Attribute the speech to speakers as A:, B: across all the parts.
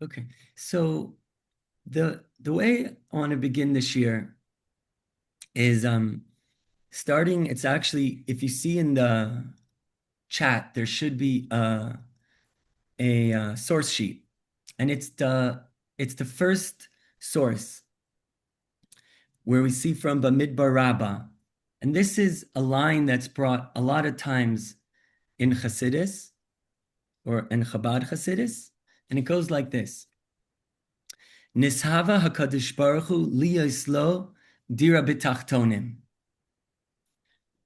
A: Okay. So the way I want to begin this year is starting. It's actually, if you see in the chat, there should be a source sheet, and it's the first source where we see from Bamidbar Rabbah, and this is a line that's brought a lot of times in Hasidus or in Chabad Hasidus, and it goes like this: Nishava Hakadosh Baruch Hu liyoslo dira b'tachtonim.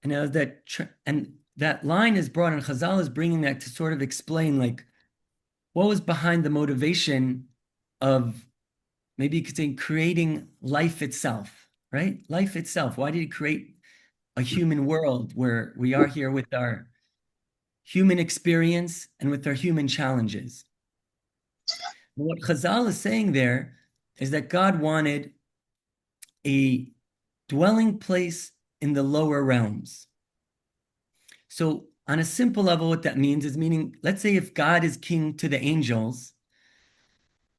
A: And that line is brought, and Chazal is bringing that to sort of explain like what was behind the motivation of, maybe you could say, creating life itself, right? Life itself. Why did he create a human world where we are here with our human experience and with our human challenges? What Chazal is saying there is that God wanted a dwelling place in the lower realms. So, on a simple level, what that means is, meaning, let's say if God is king to the angels,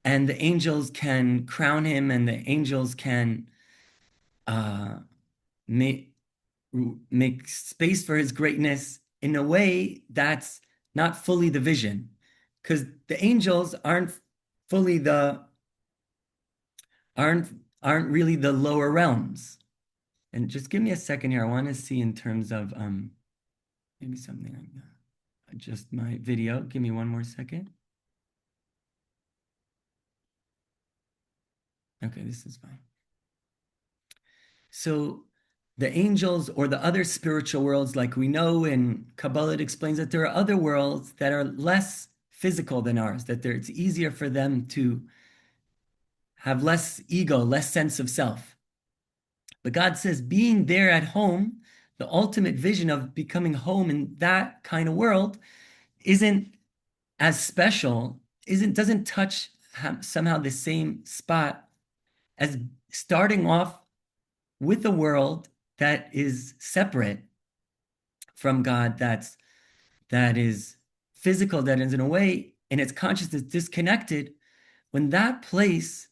A: and the angels can crown him, and the angels can uh, make space for his greatness in a way that's not fully the vision, because the angels fully the aren't aren't really the lower realms. And just give me a second here. I want to see in terms of maybe something like that. Adjust my video. Give me one more second. Okay, this is fine. So the angels or the other spiritual worlds, like we know in Kabbalah, it explains that there are other worlds that are less physical than ours, that it's easier for them to have less ego, less sense of self. But God says being there at home, the ultimate vision of becoming home in that kind of world, isn't as special, doesn't touch somehow the same spot as starting off with a world that is separate from God, that is physical, that is in a way in its consciousness disconnected. When that place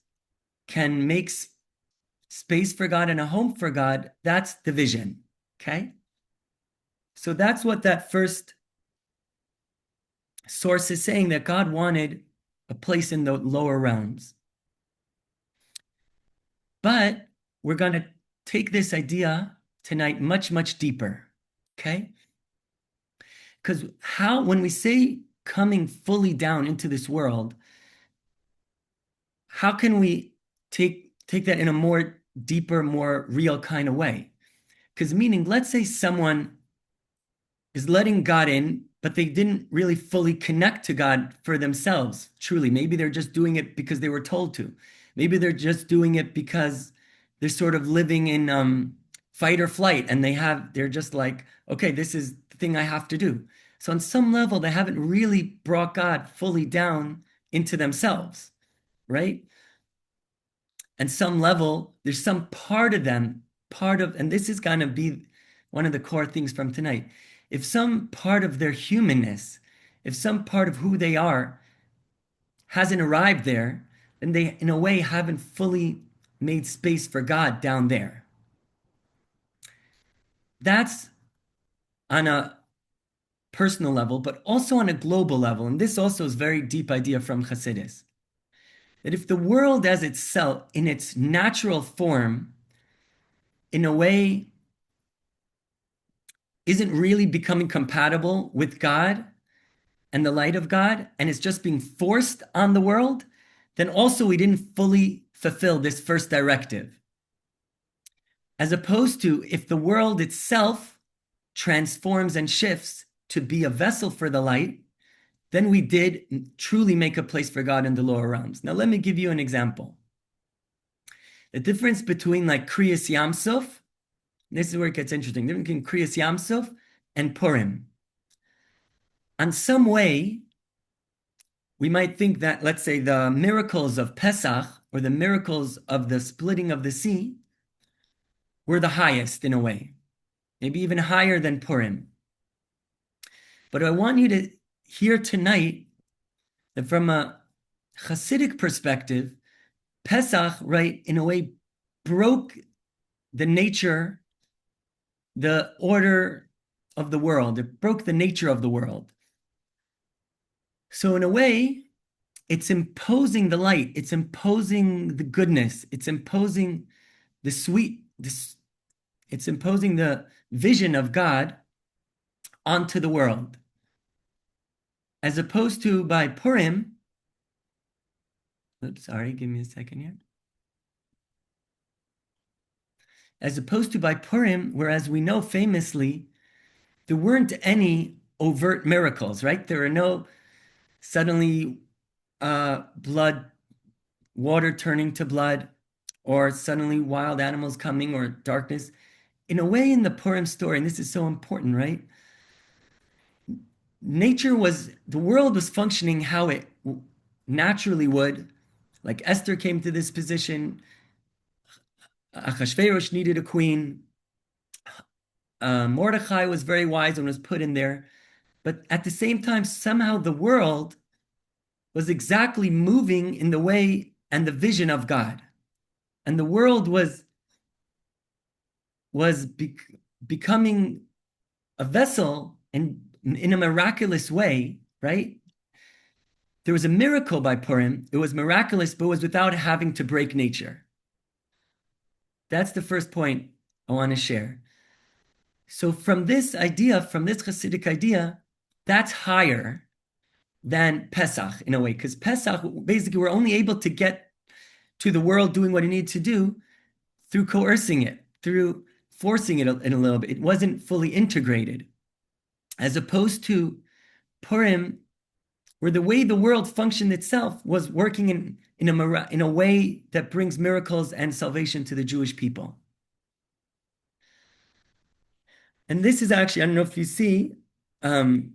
A: can make space for God and a home for God, that's the vision. Okay? So that's what that first source is saying, that God wanted a place in the lower realms. But we're going to take this idea tonight much, much deeper. Okay? Because when we say coming fully down into this world, how can we take that in a more deeper, more real kind of way? Because meaning, let's say someone is letting God in, but they didn't really fully connect to God for themselves, truly. Maybe they're just doing it because they were told to. Maybe they're just doing it because they're sort of living in fight or flight, and they're just like, okay, this is the thing I have to do. So on some level, they haven't really brought God fully down into themselves, right? And some level, there's some part of them, and this is going to be one of the core things from tonight. If some part of their humanness, if some part of who they are hasn't arrived there, then they, in a way, haven't fully made space for God down there. That's on a personal level, but also on a global level. And this also is a very deep idea from Hasidus. That if the world as itself, in its natural form, in a way, isn't really becoming compatible with God and the light of God, and it's just being forced on the world, then also we didn't fully fulfill this first directive. As opposed to if the world itself transforms and shifts to be a vessel for the light, then we did truly make a place for God in the lower realms. Now, let me give you an example. The difference between like Kriyas Yamsuf, this is where it gets interesting, the difference between Kriyas Yamsuf and Purim. On some way, we might think that, let's say, the miracles of Pesach or the miracles of the splitting of the sea were the highest in a way, maybe even higher than Purim. But I want you to hear tonight that from a Hasidic perspective, Pesach, right, in a way, broke the nature, the order of the world. It broke the nature of the world. So in a way, it's imposing the light. It's imposing the goodness. It's imposing the sweet. It's imposing the vision of God onto the world. As opposed to by Purim, oops, sorry, give me a second here. As opposed to by Purim, whereas we know famously, there weren't any overt miracles, right? There are no suddenly blood, water turning to blood, or suddenly wild animals coming, or darkness. In a way, in the Purim story, and this is so important, right? The world was functioning how it naturally would. Like Esther came to this position, Achashverosh needed a queen, Mordechai was very wise and was put in there. But at the same time, somehow the world was exactly moving in the way and the vision of God. And the world was becoming a vessel in a miraculous way, right? There was a miracle by Purim. It was miraculous, but it was without having to break nature. That's the first point I want to share. So from this idea, from this Hasidic idea, that's higher than Pesach in a way, because Pesach, basically, we're only able to get to the world doing what it needs to do through coercing it, through forcing it in a little bit. It wasn't fully integrated. As opposed to Purim, where the way the world functioned itself was working in a way that brings miracles and salvation to the Jewish people. And this is actually, I don't know if you see, in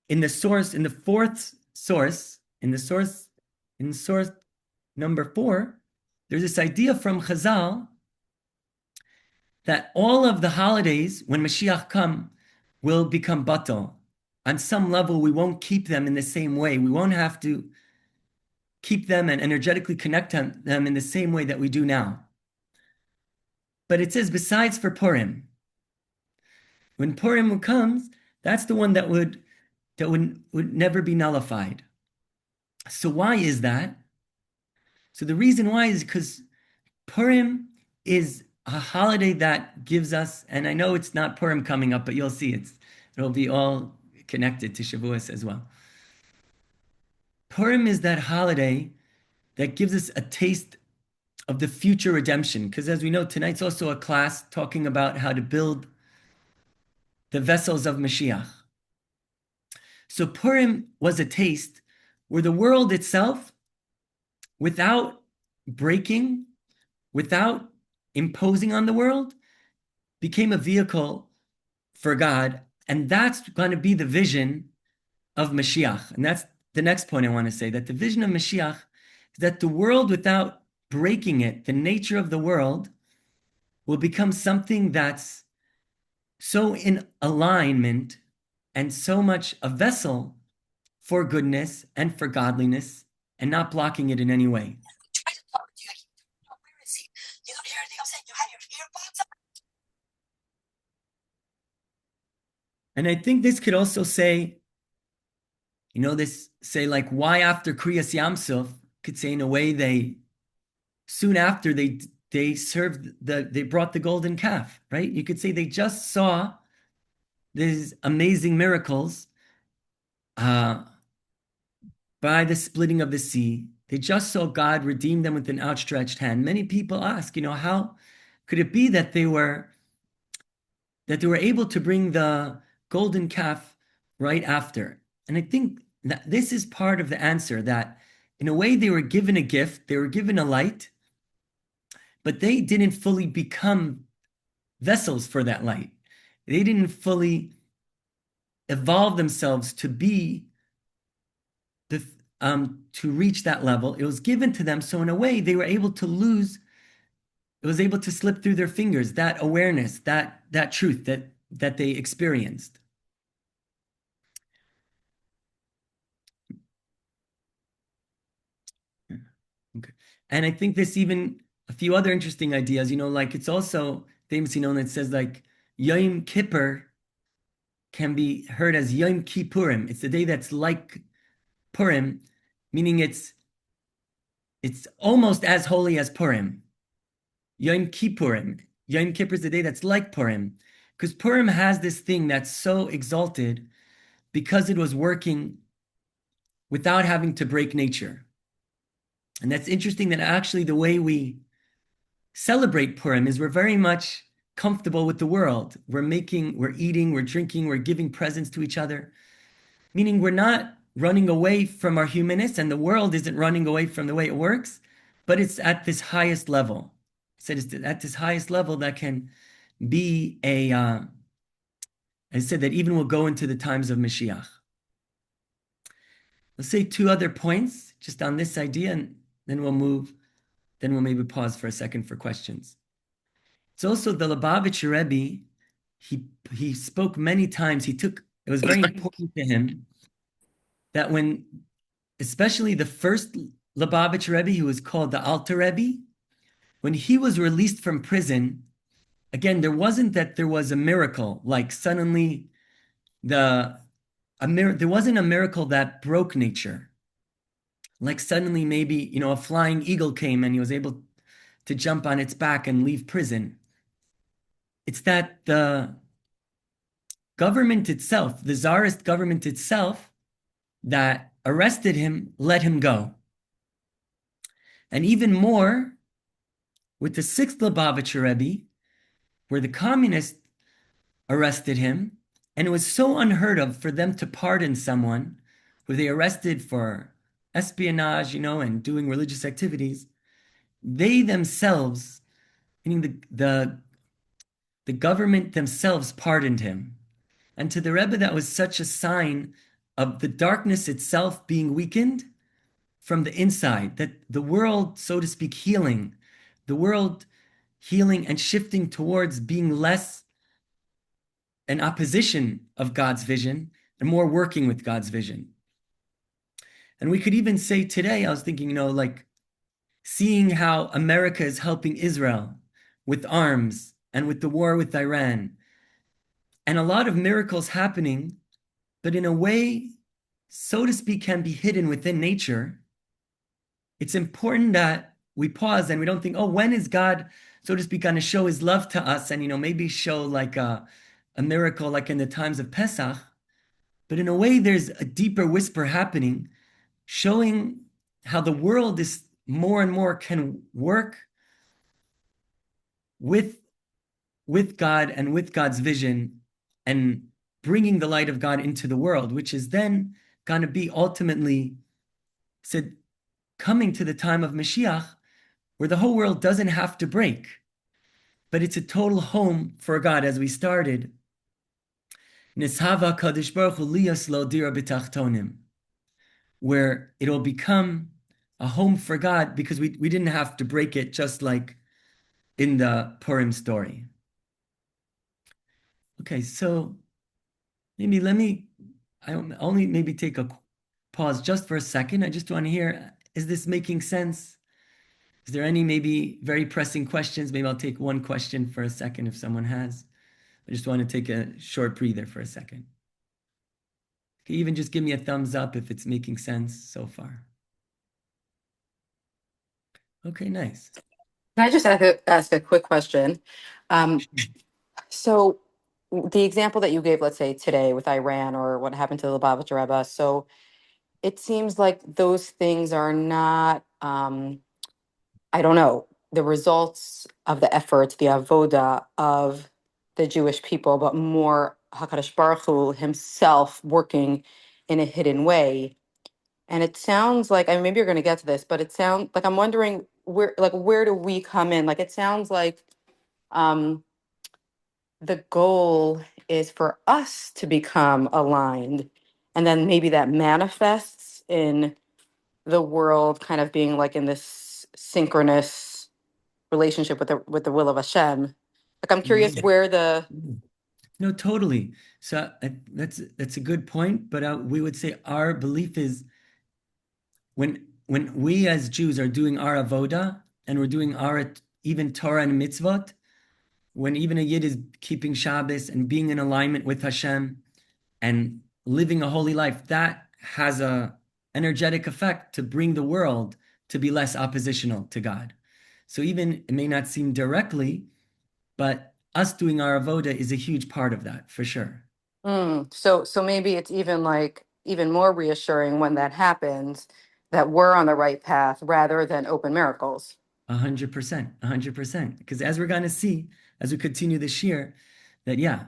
A: the source number 4, there's this idea from Chazal that all of the holidays, when Mashiach come, will become batal. On some level, we won't keep them in the same way. We won't have to keep them and energetically connect them in the same way that we do now. But it says, besides for Purim, when Purim comes, that's the one that would never be nullified. So why is that? So the reason why is because Purim is a holiday that gives us, and I know it's not Purim coming up, but you'll see it'll be all connected to Shavuos as well. Purim is that holiday that gives us a taste of the future redemption. Because as we know, tonight's also a class talking about how to build the vessels of Mashiach. So Purim was a taste where the world itself, without breaking, without imposing on the world, became a vehicle for God. And that's going to be the vision of Mashiach. And that's the next point I want to say, that the vision of Mashiach is that the world, without breaking it, the nature of the world, will become something that's so in alignment and so much a vessel for goodness and for godliness and not blocking it in any way.
B: Try to talk. Where is he? You don't hear anything I'm saying. You have your earbuds on.
A: And I think this could also say, like, why after Kriyas Yamsuf, could say in a way soon after they brought the golden calf, right? You could say they just saw these amazing miracles by the splitting of the sea. They just saw God redeem them with an outstretched hand. Many people ask, how could it be that they were able to bring the golden calf right after? And I think that this is part of the answer, that in a way they were given a gift, they were given a light, but they didn't fully become vessels for that light. They didn't fully evolve themselves to be to reach that level. It was given to them, so in a way they were able to lose. It was able to slip through their fingers that awareness, that truth that they experienced. Okay. And I think there's even a few other interesting ideas, like it's also famously known that it says like Yom Kippur can be heard as Yom Kippurim. It's the day that's like Purim, meaning it's almost as holy as Purim. Yom Kippurim. Yom Kippur is the day that's like Purim. Because Purim has this thing that's so exalted because it was working without having to break nature. And that's interesting that actually the way we celebrate Purim is we're very much comfortable with the world. We're eating, we're drinking, we're giving presents to each other, meaning we're not running away from our humanness and the world isn't running away from the way it works, but it's at this highest level. So it's at this highest level that can be I said that even will go into the times of Mashiach. Let's say two other points just on this idea, and then we'll maybe pause for a second for questions. It's also the Lubavitcher Rebbe, he spoke many times. It was very important to him that when, especially the first Lubavitcher Rebbe, who was called the Alter Rebbe, when he was released from prison, again, there was a miracle, like suddenly there wasn't a miracle that broke nature. Like suddenly maybe, a flying eagle came and he was able to jump on its back and leave prison. It's that the government itself, the czarist government itself that arrested him, let him go. And even more with the sixth Lubavitcher Rebbe, where the communists arrested him, and it was so unheard of for them to pardon someone who they arrested for espionage, and doing religious activities. They themselves, meaning the government themselves, pardoned him. And to the Rebbe, that was such a sign of the darkness itself being weakened from the inside, that the world, so to speak, the world healing and shifting towards being less an opposition of God's vision and more working with God's vision. And we could even say today, I was thinking, like seeing how America is helping Israel with arms and with the war with Iran, and a lot of miracles happening, but in a way, so to speak, can be hidden within nature. It's important that we pause and we don't think, oh, when is God, so to speak, going to show his love to us and, maybe show like a miracle like in the times of Pesach. But in a way, there's a deeper whisper happening, showing how the world is more and more can work with God and with God's vision and bringing the light of God into the world, which is then going to be ultimately said coming to the time of Mashiach, where the whole world doesn't have to break, but it's a total home for God, as we started. Nishava Kadosh Baruch Hu liyas lo dira b'tachtonim, where it'll become a home for God because we didn't have to break it, just like in the Purim story. Okay, so I only maybe take a pause just for a second. I just want to hear, is this making sense? Is there any maybe very pressing questions? Maybe I'll take one question for a second if someone has. I just want to take a short breather for a second. Okay, even just give me a thumbs up if it's making sense so far. Okay, nice.
B: Can I just ask a quick question? Um, so the example that you gave, let's say today with Iran or what happened to the Lubavitcher Rebbe, so it seems like those things are not, I don't know, the results of the efforts, the avoda of the Jewish people, but more Hakadosh Baruch Hu himself working in a hidden way. And it sounds like, I mean, maybe you're going to get to this, but it sounds like I'm wondering where do we come in? Like it sounds like um, the goal is for us to become aligned, and then maybe that manifests in the world kind of being like in this synchronous relationship with the will of Hashem. Like I'm curious
A: Yeah.
B: where the
A: No, totally. So that's a good point. But we would say our belief is when when we as Jews are doing our avoda and we're doing our even Torah and mitzvot, when even a Yid is keeping Shabbos and being in alignment with Hashem and living a holy life, that has a energetic effect to bring the world to be less oppositional to God. So even it may not seem directly, but us doing our avoda is a huge part of that for sure.
B: So maybe it's even like even more reassuring when that happens that we're on the right path rather than open miracles.
A: 100%, 100%. Because as we're going to see, as we continue this year, that yeah,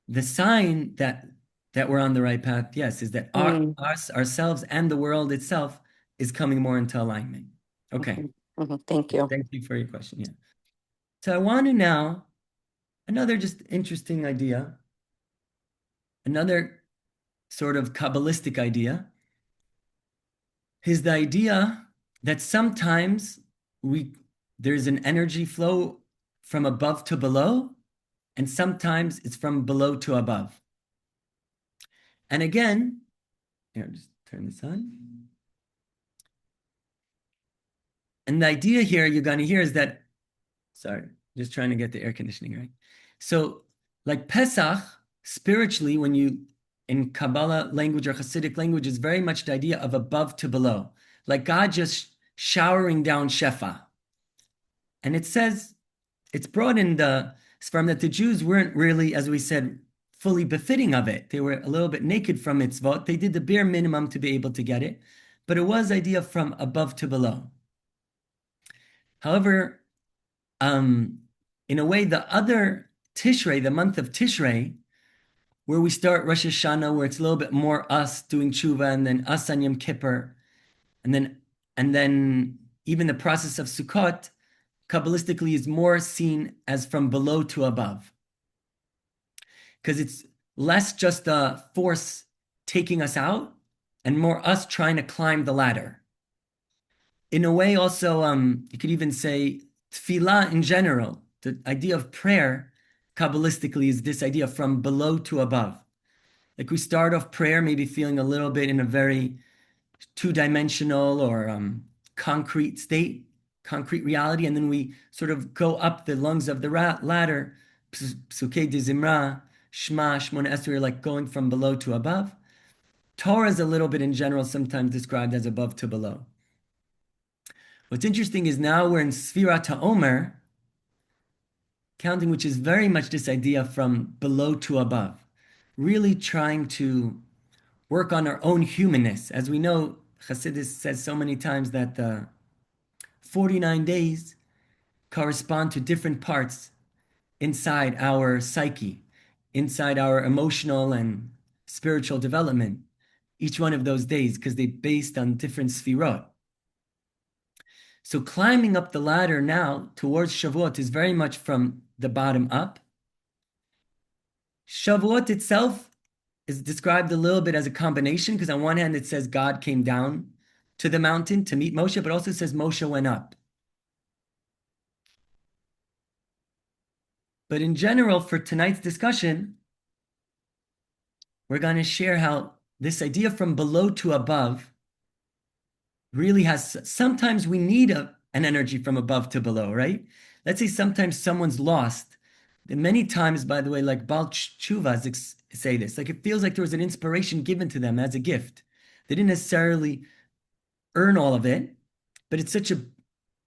A: the sign that we're on the right path, yes, is that
B: Mm,
A: us, ourselves, and the world itself is coming more into alignment. Okay,
B: mhm, thank you.
A: thank you for your question. Yeah. So I want to now another just interesting idea, another sort of Kabbalistic idea, is the idea that sometimes we there's an energy flow from above to below, and sometimes it's from below to above. And again, here, just turn this on. And the idea here you're going to hear is that, sorry, just trying to get the air conditioning right. So, like Pesach, spiritually, when you in Kabbalah language or Hasidic language, is very much the idea of above to below, like God just showering down Shefa. And it says, it's brought in the from that the Jews weren't really, as we said, fully befitting of it. They were a little bit naked from mitzvot. They did the bare minimum to be able to get it, but it was idea from above to below. However, in a way, the other Tishrei, the month of Tishrei, where we start Rosh Hashanah, where it's a little bit more us doing tshuva, and then us on Yom Kippur, and then even the process of Sukkot, Kabbalistically is more seen as from below to above, because it's less just a force taking us out, and more us trying to climb the ladder. In a way, also, you could even say tefillah in general. The idea of prayer, Kabbalistically, is this idea from below to above. Like we start off prayer, maybe feeling a little bit in a very two-dimensional or concrete state, concrete reality, and then we sort of go up the lungs of the ladder, Psukei de Zimra, Shema, Shmona Esrei, like going from below to above. Torah is a little bit in general sometimes described as above to below. What's interesting is now we're in Sfirat HaOmer, counting, which is very much this idea from below to above, really trying to work on our own humanness. As we know, Hasidus says so many times that the 49 days correspond to different parts inside our psyche, inside our emotional and spiritual development, each one of those days, because they're based on different sfirot. So climbing up the ladder now towards Shavuot is very much from the bottom up. Shavuot itself is described a little bit as a combination, because on one hand it says God came down to the mountain to meet Moshe, but also says Moshe went up. But in general, for tonight's discussion, we're going to share how this idea from below to above really has, sometimes we need an energy from above to below, right? Let's say sometimes someone's lost. And many times, by the way, like Baal Tshuvas say this, like it feels like there was an inspiration given to them as a gift. They didn't necessarily earn all of it, but it's such a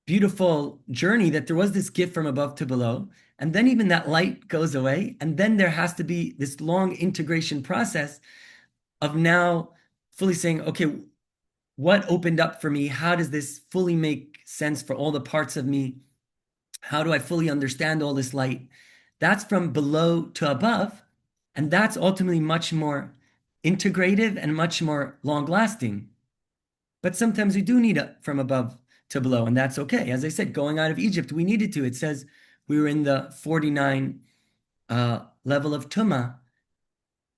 A: beautiful journey that there was this gift from above to below. And then even that light goes away. And then there has to be this long integration process of now fully saying, okay, what opened up for me? How does this fully make sense for all the parts of me? How do I fully understand all this light? That's from below to above. And that's ultimately much more integrative and much more long lasting. But sometimes we do need it from above to below, and that's okay. As I said, going out of Egypt, we needed to. It says we were in the 49 level of Tumah.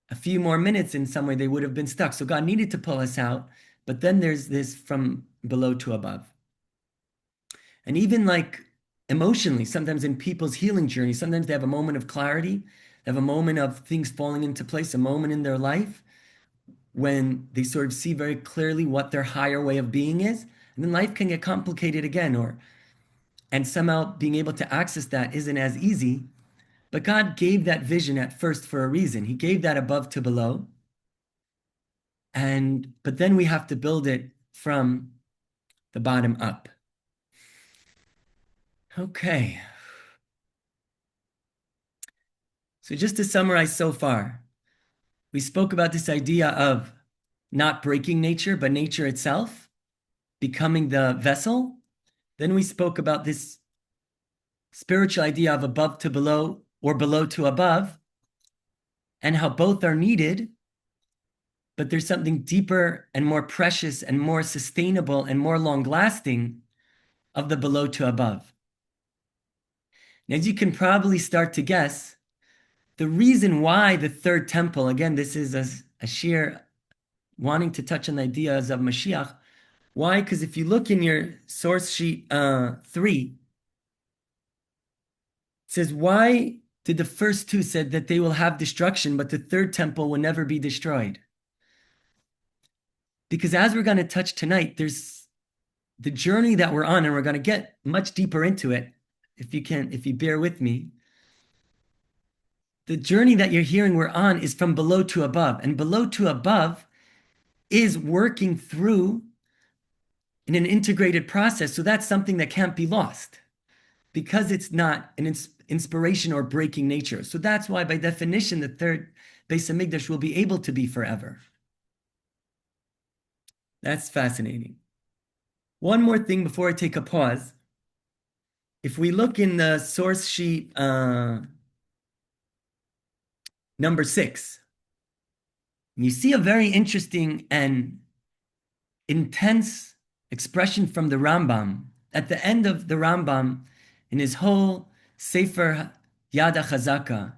A: A few more minutes in some way, they would have been stuck. So God needed to pull us out. But then there's this from below to above. And even like emotionally, sometimes in people's healing journey, sometimes they have a moment of clarity, they have a moment of things falling into place, a moment in their life when they sort of see very clearly what their higher way of being is. And then life can get complicated again, and somehow being able to access that isn't as easy. But God gave that vision at first for a reason. He gave that above to below. But then we have to build it from the bottom up. Okay. So just to summarize so far, we spoke about this idea of not breaking nature, but nature itself, becoming the vessel. Then we spoke about this spiritual idea of above to below or below to above, and how both are needed, but there's something deeper and more precious and more sustainable and more long-lasting of the below to above. And as you can probably start to guess, the reason why the third temple, again, this is a shiur wanting to touch on the ideas of Moshiach. Why? Because if you look in your source sheet 3, it says, why did the first two said that they will have destruction, but the third temple will never be destroyed? Because as we're going to touch tonight, there's the journey that we're on, and we're going to get much deeper into it, if you bear with me. The journey that you're hearing we're on is from below to above, and below to above is working through in an integrated process. So that's something that can't be lost because it's not an inspiration or breaking nature. So that's why, by definition, the third Beis Hamikdash will be able to be forever. That's fascinating. One more thing before I take a pause. If we look in the source sheet number 6, you see a very interesting and intense expression from the Rambam. At the end of the Rambam, in his whole Sefer Yad HaChazaka,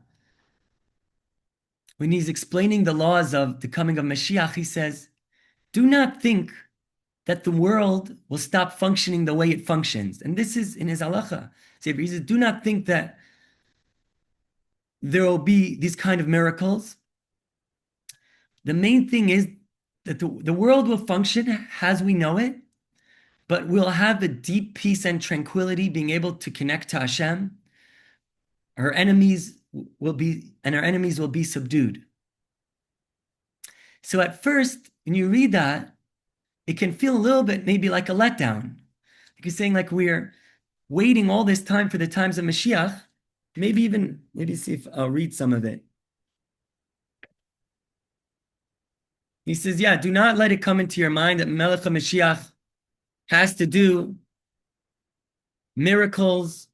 A: when he's explaining the laws of the coming of Mashiach, he says, do not think that the world will stop functioning the way it functions. And this is in his halacha. He says, do not think that there will be these kind of miracles. The main thing is that the world will function as we know it, but we'll have a deep peace and tranquility, being able to connect to Hashem. Our enemies will be subdued. So at first, when you read that, it can feel a little bit maybe like a letdown. Like you're saying, like we're waiting all this time for the times of Mashiach. Maybe see if I'll read some of it. He says, yeah, do not let it come into your mind that Melech HaMashiach has to do miracles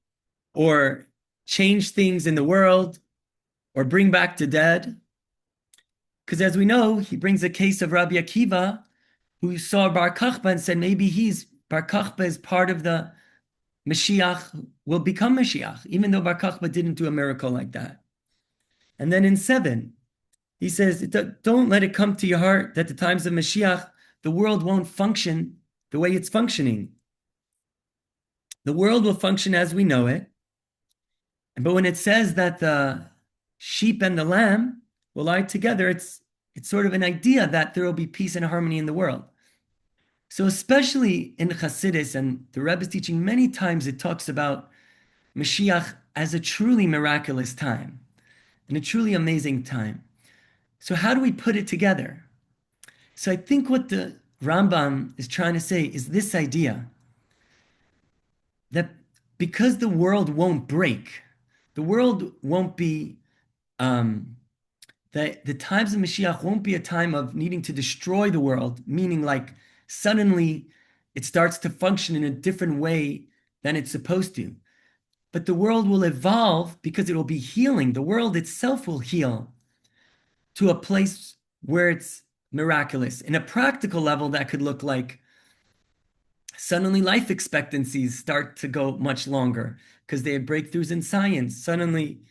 A: or change things in the world or bring back the dead. Because as we know, he brings a case of Rabbi Akiva, who saw Bar Kokhba and said, maybe Bar Kokhba is part of the Mashiach, will become Mashiach, even though Bar Kokhba didn't do a miracle like that. And then in 7, he says, don't let it come to your heart that the times of Mashiach, the world won't function the way it's functioning. The world will function as we know it. But when it says that the sheep and the lamb will lie together, it's sort of an idea that there will be peace and harmony in the world. So especially in Chassidus, and the Rebbe is teaching many times, it talks about Mashiach as a truly miraculous time and a truly amazing time. So how do we put it together? So I think what the Rambam is trying to say is this idea that because the world won't break, the world won't be, the times of Mashiach won't be a time of needing to destroy the world, meaning like suddenly it starts to function in a different way than it's supposed to. But the world will evolve because it will be healing. The world itself will heal to a place where it's miraculous. In a practical level, that could look like suddenly life expectancies start to go much longer because they have breakthroughs in science. Suddenly,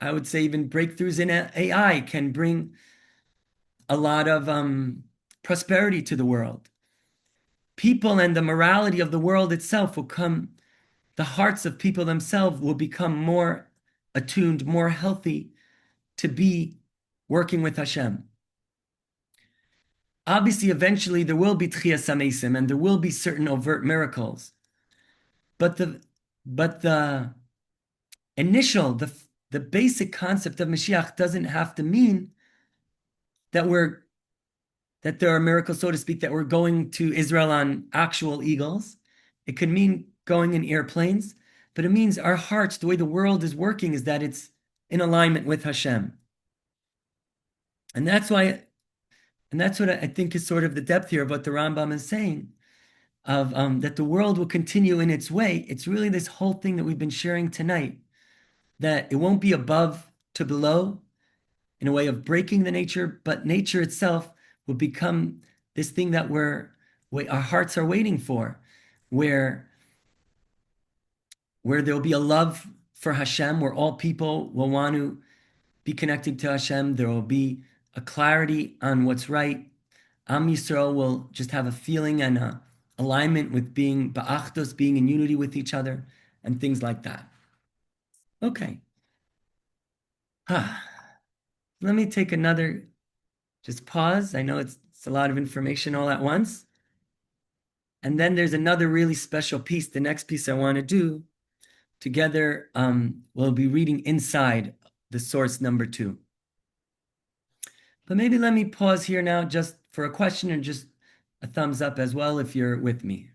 A: I would say even breakthroughs in AI can bring a lot of prosperity to the world. People and the morality of the world itself will come, the hearts of people themselves will become more attuned, more healthy to be working with Hashem. obviously, eventually there will be tchiyas hamesim and there will be certain overt miracles. But the initial, the basic concept of Mashiach doesn't have to mean that there are miracles, so to speak, that we're going to Israel on actual eagles. It could mean going in airplanes, but it means our hearts, the way the world is working, is that it's in alignment with Hashem. And that's why, and that's what I think is sort of the depth here of what the Rambam is saying, of that the world will continue in its way. It's really this whole thing that we've been sharing tonight, that it won't be above to below in a way of breaking the nature, but nature itself will become this thing that our hearts are waiting for, where there'll be a love for Hashem, where all people will want to be connected to Hashem. There will be a clarity on what's right. Am Yisrael will just have a feeling and a alignment with being ba'achdus, being in unity with each other, and things like that. Okay. Let me take another, just pause. I know it's a lot of information all at once. And then there's another really special piece. The next piece I want to do together, we'll be reading inside the source number 2. But maybe let me pause here now just for a question and just a thumbs up as well if you're with me.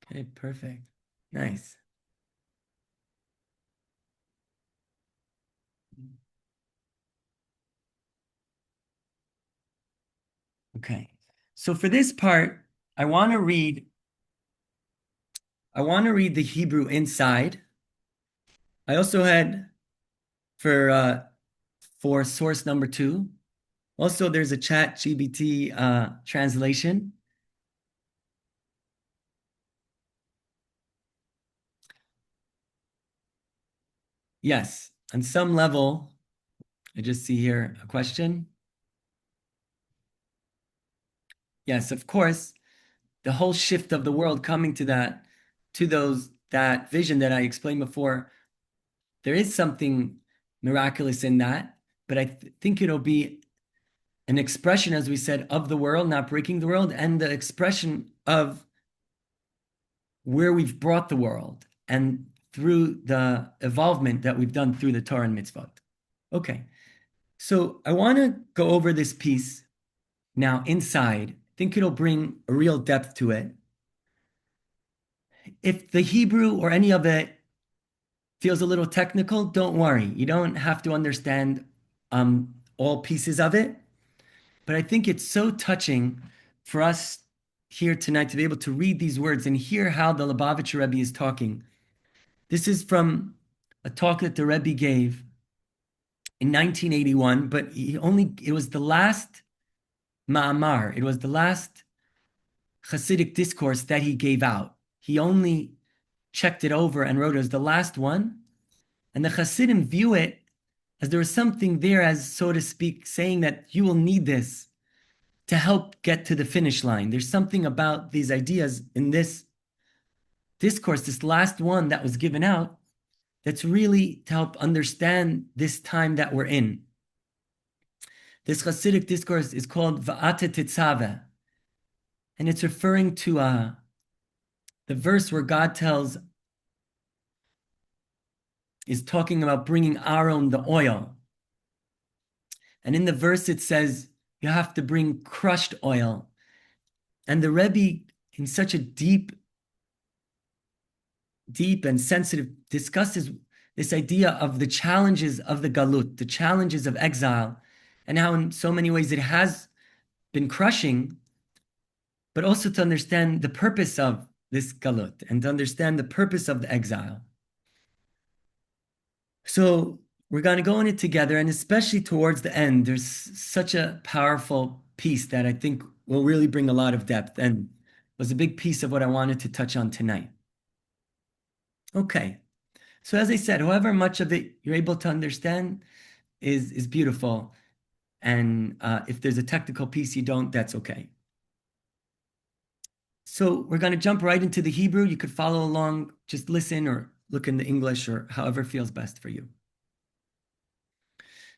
A: Okay, perfect. Nice. Okay. So for this part, I want to read the Hebrew inside. I also had for source number 2. Also, there's a chat GBT translation. Yes, on some level, I just see here a question. Yes, of course, the whole shift of the world coming to that vision that I explained before, there is something miraculous in that, but I think it'll be an expression, as we said, of the world, not breaking the world, and the expression of where we've brought the world and through the evolvement that we've done through the Torah and mitzvot. Okay, so I want to go over this piece now inside. I think it'll bring a real depth to it. If the Hebrew or any of it feels a little technical, don't worry. You don't have to understand all pieces of it. But I think it's so touching for us here tonight to be able to read these words and hear how the Lubavitcher Rebbe is talking. This is from a talk that the Rebbe gave in 1981, but it was the last ma'amar, it was the last Hasidic discourse that he gave out. He only checked it over and wrote it as the last one. And the Hasidim view it as there was something there, as so to speak, saying that you will need this to help get to the finish line. There's something about these ideas in this discourse, this last one that was given out, that's really to help understand this time that we're in. This Hasidic discourse is called Va'ata Tetzaveh, and it's referring to the verse where God is talking about bringing Aaron the oil. And in the verse it says, you have to bring crushed oil. And the Rebbe, in such a deep and sensitive, discusses this idea of the challenges of the galut, the challenges of exile, and how in so many ways it has been crushing, but also to understand the purpose of this galut and to understand the purpose of the exile. So we're going to go in it together, and especially towards the end, there's such a powerful piece that I think will really bring a lot of depth and was a big piece of what I wanted to touch on tonight. Okay, so as I said, however much of it you're able to understand is beautiful, and if there's a technical piece you don't, that's okay. So we're going to jump right into the Hebrew. You could follow along, just listen or look in the English or however feels best for you.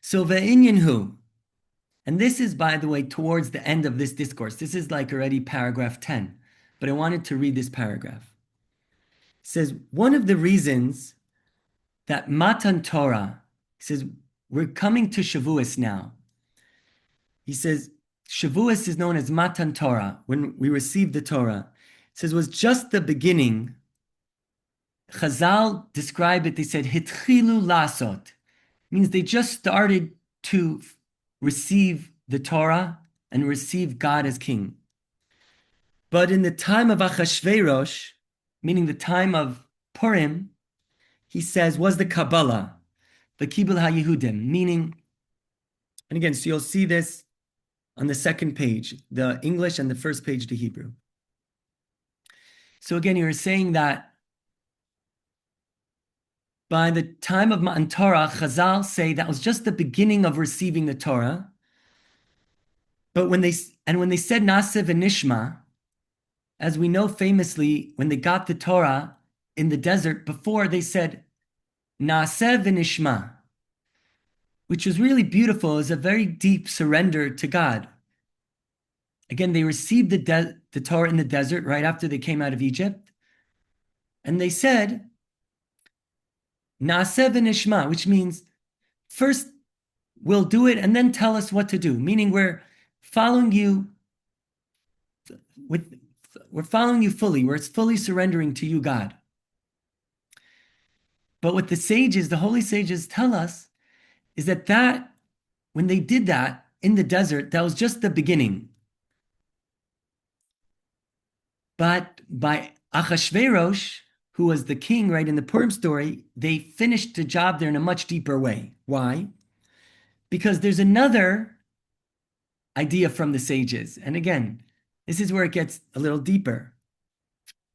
A: So ve'inyan hu, and this is, by the way, towards the end of this discourse. This is like already paragraph 10, but I wanted to read this paragraph. It says, one of the reasons that Matan Torah, he says, we're coming to Shavuos now. He says, Shavuos is known as Matan Torah, when we received the Torah. It says, was just the beginning. Chazal describe it, they said, Hitchilu lasot, means they just started to receive the Torah and receive God as king. But in the time of Achashverosh, meaning the time of Purim, he says, was the Kabbalah, the Kibbul HaYehudim, meaning, and again, so you'll see this on the second page, the English, and the first page, the Hebrew. So again, you're saying that by the time of Matan Torah, Chazal say that was just the beginning of receiving the Torah. But when they said Naaseh v'Nishma, as we know famously, when they got the Torah in the desert, before they said Naaseh v'Nishma, which was really beautiful, is a very deep surrender to God. Again, they received the Torah in the desert right after they came out of Egypt, and they said Naaseh v'Nishma, which means first we'll do it and then tell us what to do. Meaning we're following you fully. We're fully surrendering to you, God. But what the sages, the holy sages, tell us is that when they did that in the desert, that was just the beginning. But by Achashverosh, who was the king, right, in the Purim story, they finished the job there in a much deeper way. Why? Because there's another idea from the sages. And again, this is where it gets a little deeper.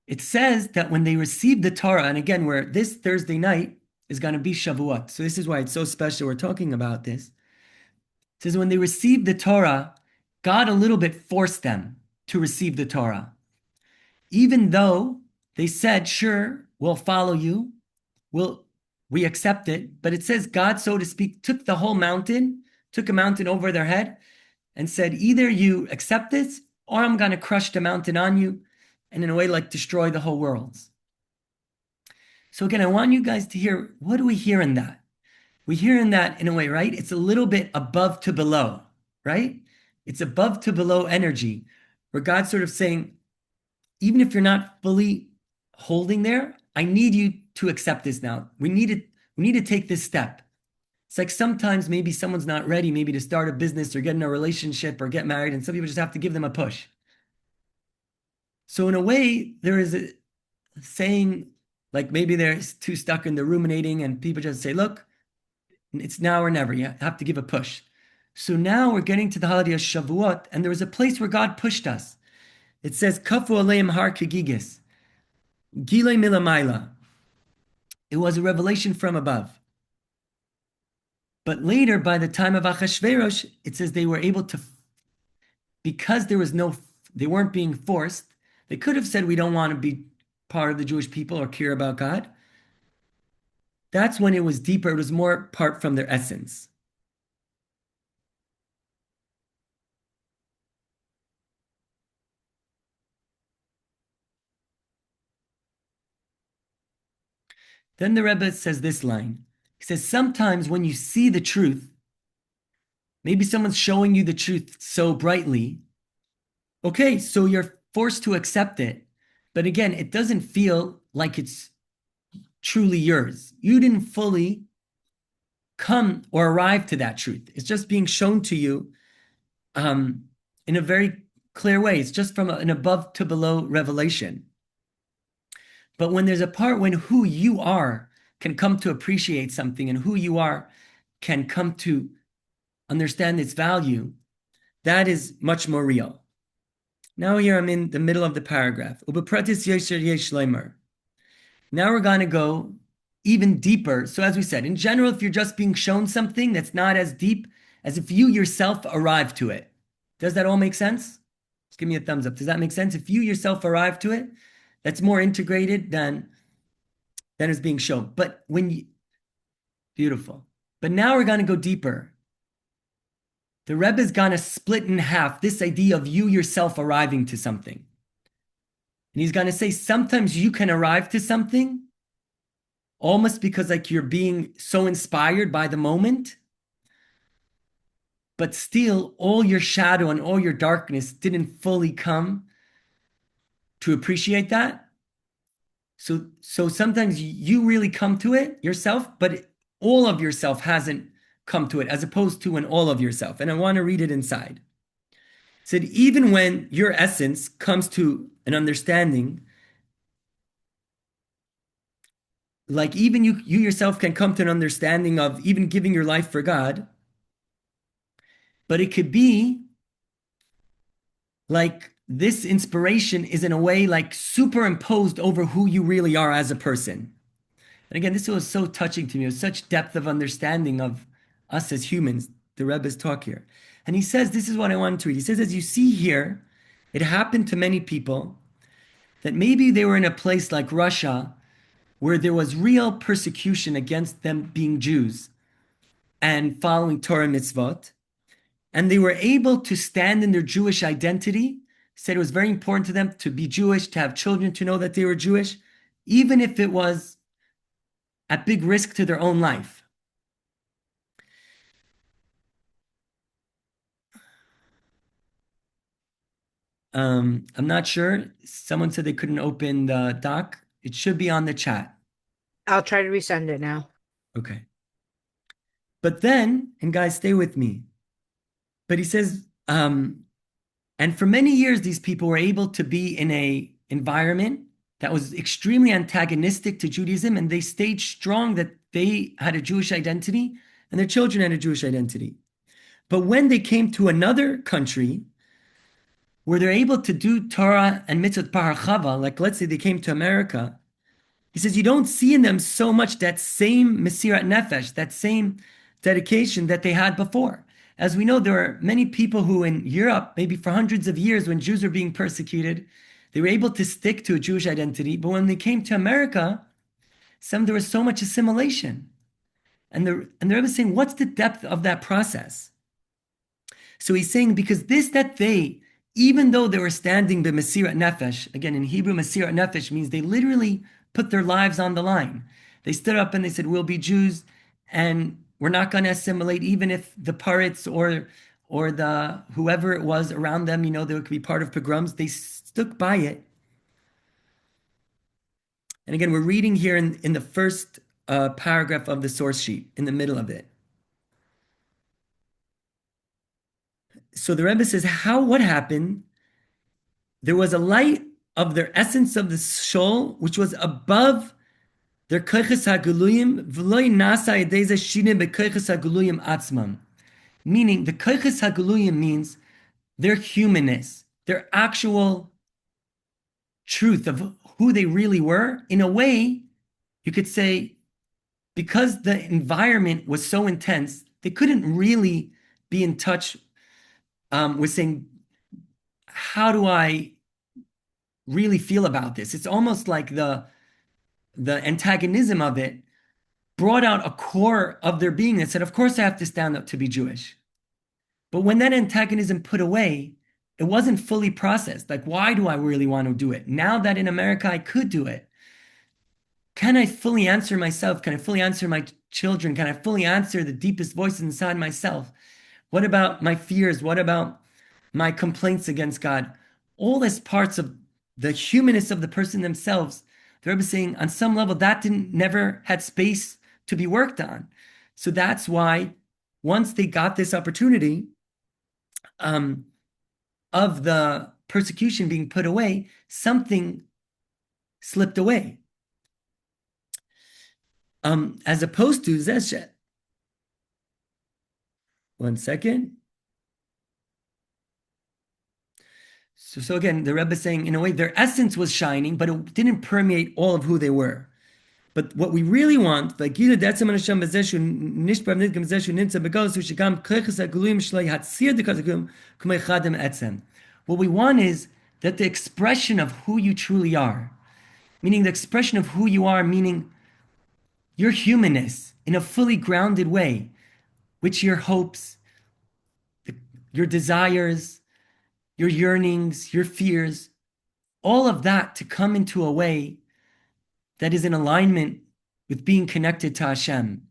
A: It says that when they received the Torah, and again, where this Thursday night is going to be Shavuot. So this is why it's so special we're talking about this. It says when they received the Torah, God a little bit forced them to receive the Torah. Even though they said, sure, we'll follow you, we accept it. But it says God, so to speak, took a mountain over their head and said, either you accept this or I'm going to crush the mountain on you and in a way like destroy the whole world. So again, I want you guys to hear, what do we hear in that? We hear in that in a way, right? It's a little bit above to below, right? It's above to below energy where God's sort of saying, even if you're not fully holding there, I need you to accept this now. We need to take this step. It's like sometimes maybe someone's not ready maybe to start a business or get in a relationship or get married, and some people just have to give them a push. So in a way, there is a saying, like maybe they're too stuck in the ruminating and people just say, look, it's now or never. You have to give a push. So now we're getting to the holiday of Shavuot, and there was a place where God pushed us. It says, Kafu aleim har kegigis, gilei milamayla. It was a revelation from above. But later, by the time of Achashverosh, it says they were able to, because they weren't being forced. They could have said, we don't want to be part of the Jewish people or care about God. That's when it was deeper. It was more part from their essence. Then the Rebbe says this line. He says, sometimes when you see the truth, maybe someone's showing you the truth so brightly, okay, so you're forced to accept it. But again, it doesn't feel like it's truly yours. You didn't fully come or arrive to that truth. It's just being shown to you in a very clear way. It's just from an above to below revelation. But when there's a part when who you are can come to appreciate something and who you are can come to understand its value, that is much more real. Now here I'm in the middle of the paragraph. Now we're going to go even deeper. So as we said, in general, if you're just being shown something that's not as deep as if you yourself arrive to it. Does that all make sense? Just give me a thumbs up. Does that make sense? If you yourself arrive to it, that's more integrated than it's being shown. But beautiful. But now we're going to go deeper. the Rebbe is gonna split in half this idea of you yourself arriving to something. And he's gonna say sometimes you can arrive to something almost because like you're being so inspired by the moment, but still all your shadow and all your darkness didn't fully come to appreciate that. So sometimes you really come to it yourself, but all of yourself hasn't come to it, as opposed to when all of yourself. And I want to read it inside. It said, even when your essence comes to an understanding, like even you yourself can come to an understanding of even giving your life for God, but it could be like this inspiration is in a way like superimposed over who you really are as a person. And again, this was so touching to me. It was such depth of understanding of us as humans. The Rebbe's talk here. And he says, this is what I wanted to read. He says, as you see here, it happened to many people that maybe they were in a place like Russia where there was real persecution against them being Jews and following Torah mitzvot. And they were able to stand in their Jewish identity, said it was very important to them to be Jewish, to have children, to know that they were Jewish, even if it was at big risk to their own life. I'm not sure. Someone said they couldn't open the doc. It should be on the chat.
C: I'll try to resend it now.
A: Okay. But then, and guys, stay with me. But he says, and for many years, these people were able to be in a environment that was extremely antagonistic to Judaism, and they stayed strong that they had a Jewish identity and their children had a Jewish identity. But when they came to another country where they're able to do Torah and mitzvot parachava, like let's say they came to America, he says you don't see in them so much that same mesirat nefesh, that same dedication that they had before. As we know, there are many people who in Europe, maybe for hundreds of years when Jews were being persecuted, they were able to stick to a Jewish identity. But when they came to America, there was so much assimilation. And the Rebbe is saying, what's the depth of that process? So he's saying, because that they, even though they were standing by Mesirat Nefesh, again, in Hebrew, Mesirat Nefesh means they literally put their lives on the line. They stood up and they said, we'll be Jews and we're not going to assimilate, even if the pirates or the whoever it was around them, they could be part of pogroms. They stuck by it. And again, we're reading here in the first paragraph of the source sheet, in the middle of it. So the Rebbe says, what happened? There was a light of their essence of the soul, which was above their koiches haguluyim, v'loi nasa yedeze shine bekoiches haguluyim atzmam. Meaning, the koiches haguluyim means their humanness, their actual truth of who they really were. In a way, you could say, because the environment was so intense, they couldn't really be in touch with saying, how do I really feel about this? It's almost like the antagonism of it brought out a core of their being that said, of course I have to stand up to be Jewish. But when that antagonism put away, it wasn't fully processed. Like, why do I really want to do it? Now that in America I could do it, can I fully answer myself? Can I fully answer my children? Can I fully answer the deepest voices inside myself? What about my fears? What about my complaints against God? All as parts of the humanness of the person themselves. The Rebbe is saying on some level that never had space to be worked on. So that's why once they got this opportunity of the persecution being put away, something slipped away. As opposed to Zeshet. One second. So again, the Rebbe is saying, in a way, their essence was shining, but it didn't permeate all of who they were. But what we really want, what we want is that the expression of who you truly are, meaning the expression of who you are, meaning your humanness in a fully grounded way, which your hopes, your desires, your yearnings, your fears, all of that to come into a way that is in alignment with being connected to Hashem,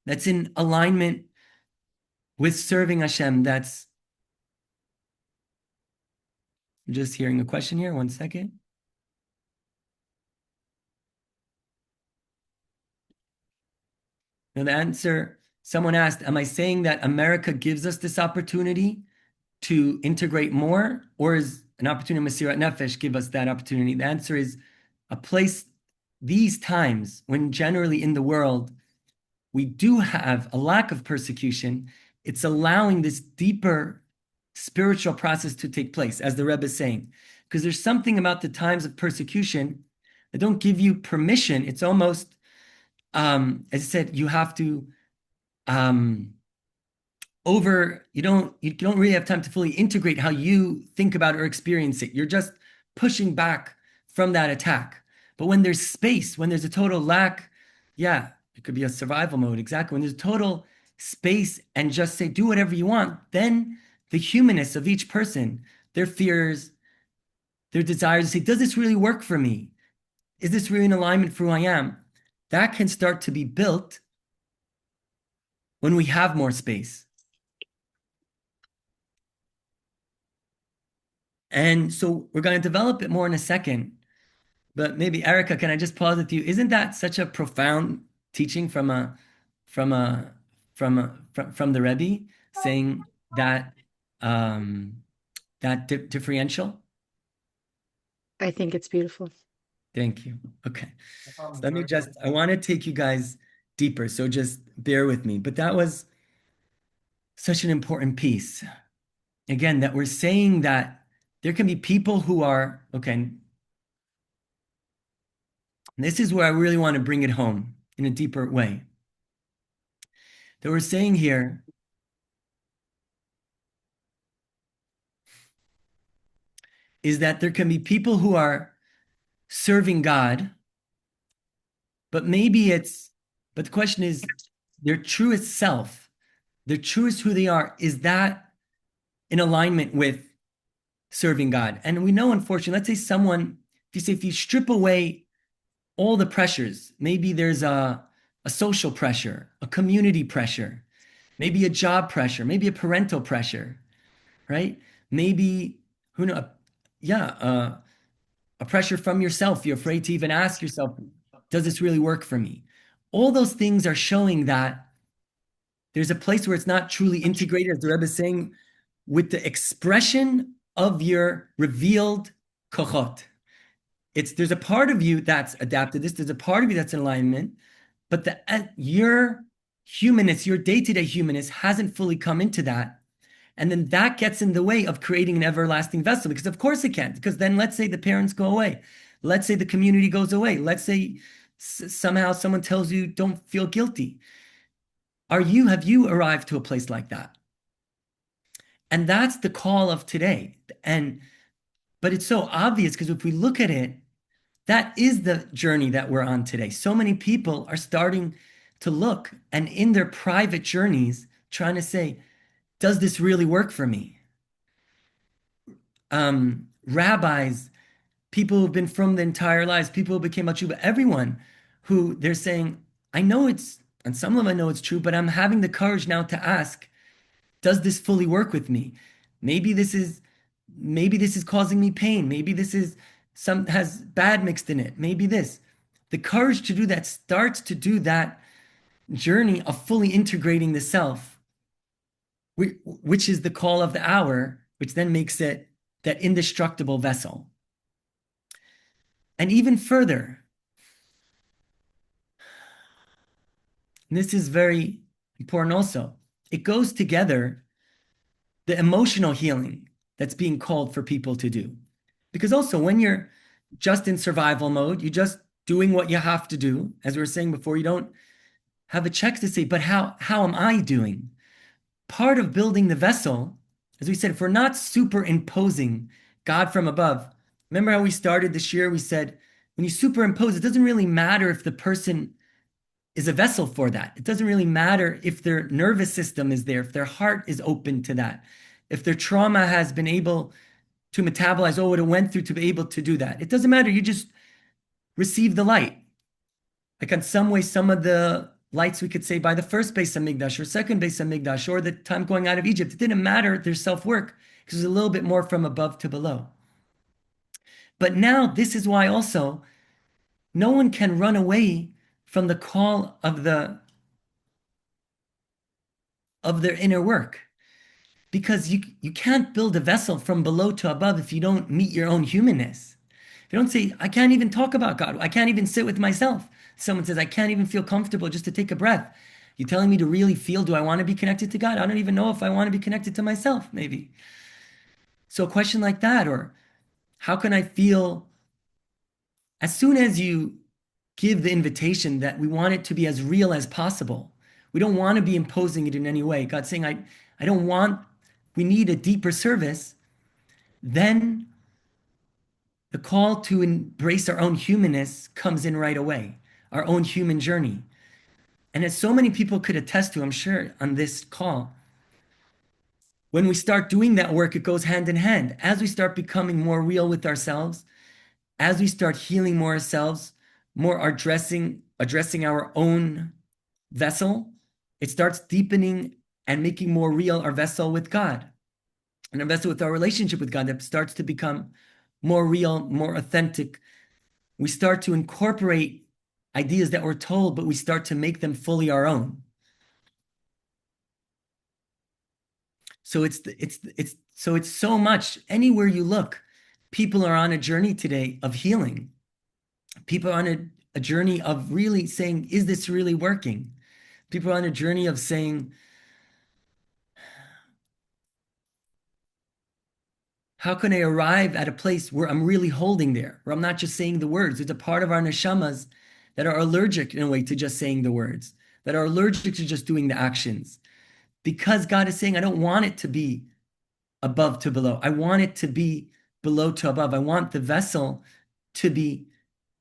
A: that's in alignment with serving Hashem. That's I'm just hearing a question here. One second. Now, the answer, someone asked, am I saying that America gives us this opportunity to integrate more, or is an opportunity Mesirat Nefesh give us that opportunity? The answer is a place, these times when generally in the world we do have a lack of persecution, it's allowing this deeper spiritual process to take place, as the Rebbe is saying. Because there's something about the times of persecution that don't give you permission. It's almost, as I said, you have to you don't really have time to fully integrate how you think about or experience it. You're just pushing back from that attack. But when there's space, when there's a total lack, yeah, it could be a survival mode, exactly. When there's total space and just say, do whatever you want, then the humanness of each person, their fears, their desires, say, does this really work for me? Is this really in alignment for who I am? That can start to be built when we have more space. And so we're going to develop it more in a second. But maybe, Erica, can I just pause with you? Isn't that such a profound teaching from the Rebbe, saying that differential?
C: I think it's beautiful.
A: Thank you. Okay. So I want to take you guys deeper, so just bear with me. But that was such an important piece. Again, that we're saying that there can be people who are, okay, this is where I really want to bring it home in a deeper way. That we're saying here is that there can be people who are serving God, but but the question is, their truest self, their truest who they are, is that in alignment with serving God? And we know, unfortunately, let's say if you strip away all the pressures, maybe there's a social pressure, a community pressure, maybe a job pressure, maybe a parental pressure, right? Maybe, who knows, a pressure from yourself. You're afraid to even ask yourself, does this really work for me? All those things are showing that there's a place where it's not truly integrated, as the Rebbe is saying, with the expression of your revealed kochot. There's a part of you that's adapted this, there's a part of you that's in alignment, but your humanness, your day-to-day humanness hasn't fully come into that. And then that gets in the way of creating an everlasting vessel, because of course it can't. Because then let's say the parents go away. Let's say the community goes away. Let's say somehow someone tells you don't feel guilty. Have you arrived to a place like that? And that's the call of today. But it's so obvious, because if we look at it, that is the journey that we're on today. So many people are starting to look, and in their private journeys, trying to say, does this really work for me? Rabbis, people who've been from the entire lives, people who became Achuba, everyone who they're saying, I know on some level I know it's true, but I'm having the courage now to ask, does this fully work with me? Maybe this is causing me pain. Maybe this is has bad mixed in it. Maybe this. The courage to do that starts to do that journey of fully integrating the self, which is the call of the hour, which then makes it that indestructible vessel. And even further, and this is very important also, it goes together, the emotional healing that's being called for people to do. Because also when you're just in survival mode, you're just doing what you have to do. As we were saying before, you don't have a check to say, but how am I doing? Part of building the vessel, as we said, if we're not superimposing God from above, remember how we started this year? We said, when you superimpose, it doesn't really matter if the person is a vessel for that. It doesn't really matter if their nervous system is there, if their heart is open to that. if their trauma has been able to metabolize all what it went through to be able to do that. It doesn't matter. You just receive the light. Like in some way, some of the lights we could say by the first base of Migdash or second base of Migdash or the time going out of Egypt, it didn't matter their self-work because it was a little bit more from above to below. But now this is why also no one can run away from the call of their inner work. Because you can't build a vessel from below to above if you don't meet your own humanness. If you don't say, I can't even talk about God. I can't even sit with myself. Someone says, I can't even feel comfortable just to take a breath. You're telling me to really feel, do I want to be connected to God? I don't even know if I want to be connected to myself, maybe. So a question like that, or how can I feel, as soon as you give the invitation that we want it to be as real as possible, we don't want to be imposing it in any way. God's saying, I don't want, we need a deeper service. Then the call to embrace our own humanness comes in right away, our own human journey. And as so many people could attest to, I'm sure, on this call, when we start doing that work, it goes hand in hand. As we start becoming more real with ourselves, as we start healing more ourselves, more addressing our own vessel, it starts deepening and making more real our vessel with God and our vessel with our relationship with God that starts to become more real, more authentic. We start to incorporate ideas that we're told, but we start to make them fully our own. So it's so much. Anywhere you look, people are on a journey today of healing. People are on a journey of really saying, is this really working? People are on a journey of saying, how can I arrive at a place where I'm really holding there, where I'm not just saying the words? There's a part of our neshamas that are allergic in a way to just saying the words, that are allergic to just doing the actions. Because God is saying, I don't want it to be above to below. I want it to be below to above. I want the vessel to be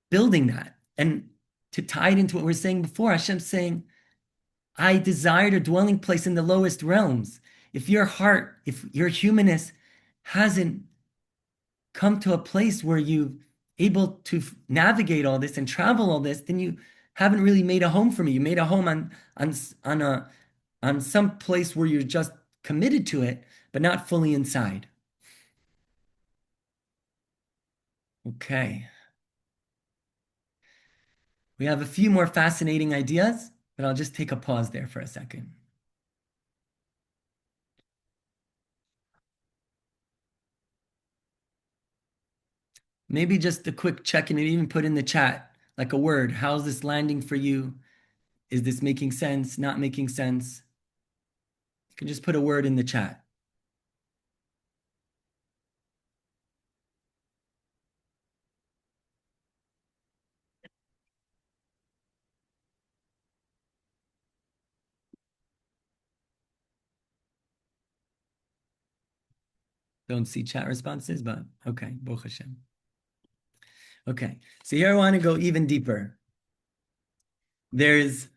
A: building that. And to tie it into what we were saying before, Hashem's saying, I desired a dwelling place in the lowest realms. If your heart, if your humanness hasn't come to a place where you're able to navigate all this and travel all this, then you haven't really made a home for me. You made a home on some place where you're just committed to it, but not fully inside. Okay. We have a few more fascinating ideas, but I'll just take a pause there for a second. Maybe just a quick check and maybe even put in the chat like a word. How's this landing for you? Is this making sense? Not making sense? You can just put a word in the chat. Don't see chat responses, but okay, Baruch Hashem. Okay, so here I want to go even deeper. There's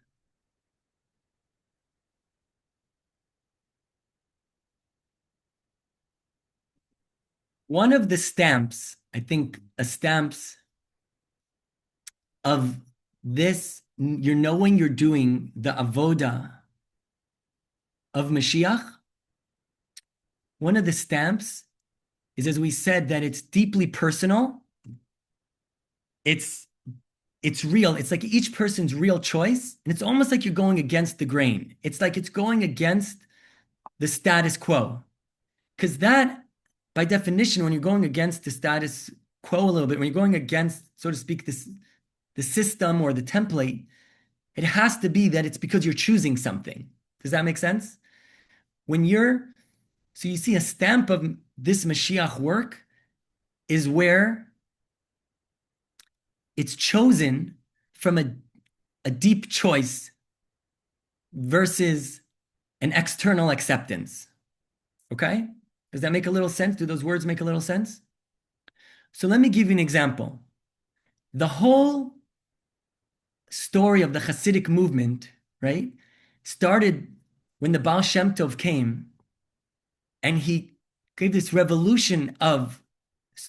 A: one of the stamps, I think a stamps of this, you're knowing you're doing the Avoda of Moshiach. One of the stamps is, as we said, that it's deeply personal. It's real. It's like each person's real choice. And it's almost like you're going against the grain. It's like it's going against the status quo. Because that, by definition, when you're going against the status quo a little bit, when you're going against, so to speak, the system or the template, it has to be that it's because you're choosing something. Does that make sense? So you see a stamp of this Mashiach work is where it's chosen from a deep choice versus an external acceptance. Okay? Does that make a little sense? Do those words make a little sense? So let me give you an example. The whole story of the Hasidic movement, right, started when the Baal Shem Tov came and he gave this revolution of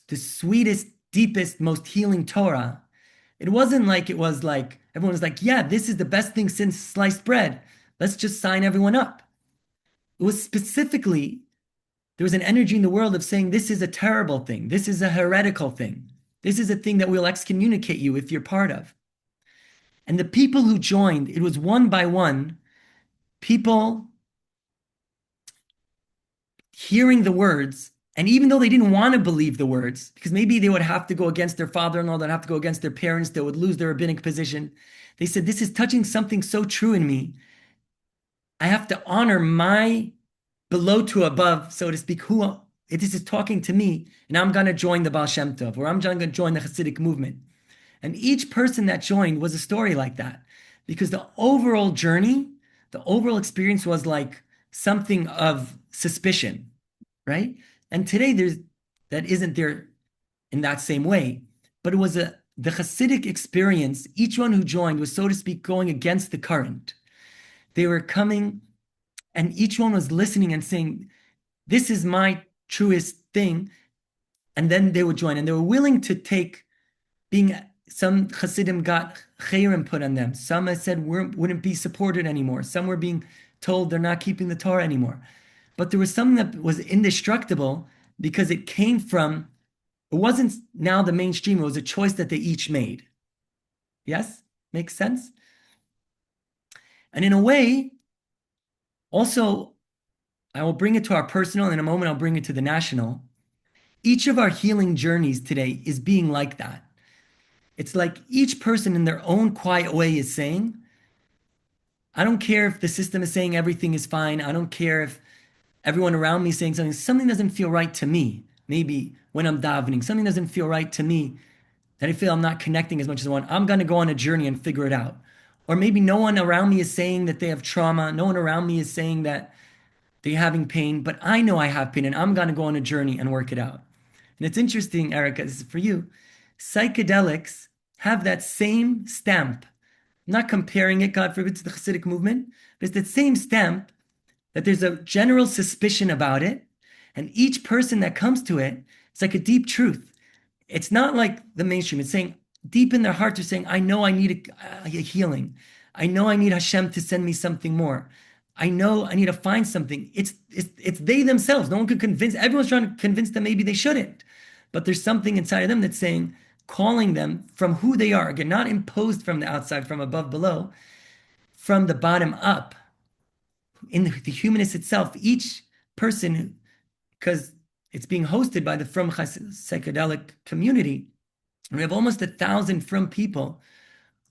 A: the sweetest, deepest, most healing Torah. It wasn't like it was like everyone was like, yeah, this is the best thing since sliced bread. Let's just sign everyone up. It was specifically, there was an energy in the world of saying, this is a terrible thing. This is a heretical thing. This is a thing that will excommunicate you if you're part of. And the people who joined, it was one by one, people hearing the words. And even though they didn't want to believe the words, because maybe they would have to go against their father-in-law, they'd have to go against their parents, they would lose their rabbinic position. They said, this is touching something so true in me. I have to honor my below to above, so to speak, who this is talking to me, and I'm going to join the Baal Shem Tov, or I'm going to join the Hasidic movement. And each person that joined was a story like that, because the overall journey, the overall experience was like something of suspicion, right? And today that isn't there in that same way, but it was the Hasidic experience. Each one who joined was, so to speak, going against the current. They were coming, and each one was listening and saying, this is my truest thing. And then they would join, and they were willing to take some Hasidim got chayrim put on them. Some said wouldn't be supported anymore. Some were being told they're not keeping the Torah anymore. But there was something that was indestructible because it came from, it wasn't now the mainstream, it was a choice that they each made. Yes? Makes sense? And in a way, also, I will bring it to our personal, and in a moment I'll bring it to the national. Each of our healing journeys today is being like that. It's like each person in their own quiet way is saying, I don't care if the system is saying everything is fine. I don't care if everyone around me is saying something doesn't feel right to me. Maybe when I'm davening, something doesn't feel right to me, that I feel I'm not connecting as much as I want. I'm going to go on a journey and figure it out. Or maybe no one around me is saying that they have trauma. No one around me is saying that they're having pain, but I know I have pain, and I'm going to go on a journey and work it out. And it's interesting, Erica, this is for you. Psychedelics have that same stamp. I'm not comparing it, God forbid, to the Hasidic movement, but it's that same stamp that there's a general suspicion about it. And each person that comes to it, it's like a deep truth. It's not like the mainstream. It's saying deep in their heart, they're saying, I know I need a healing. I know I need Hashem to send me something more. I know I need to find something. It's they themselves. No one could convince. Everyone's trying to convince them maybe they shouldn't. But there's something inside of them that's saying, calling them from who they are. Again, not imposed from the outside, from above, below, from the bottom up. In the humanness itself, each person, because it's being hosted by the From psychedelic community, we have almost 1,000 From people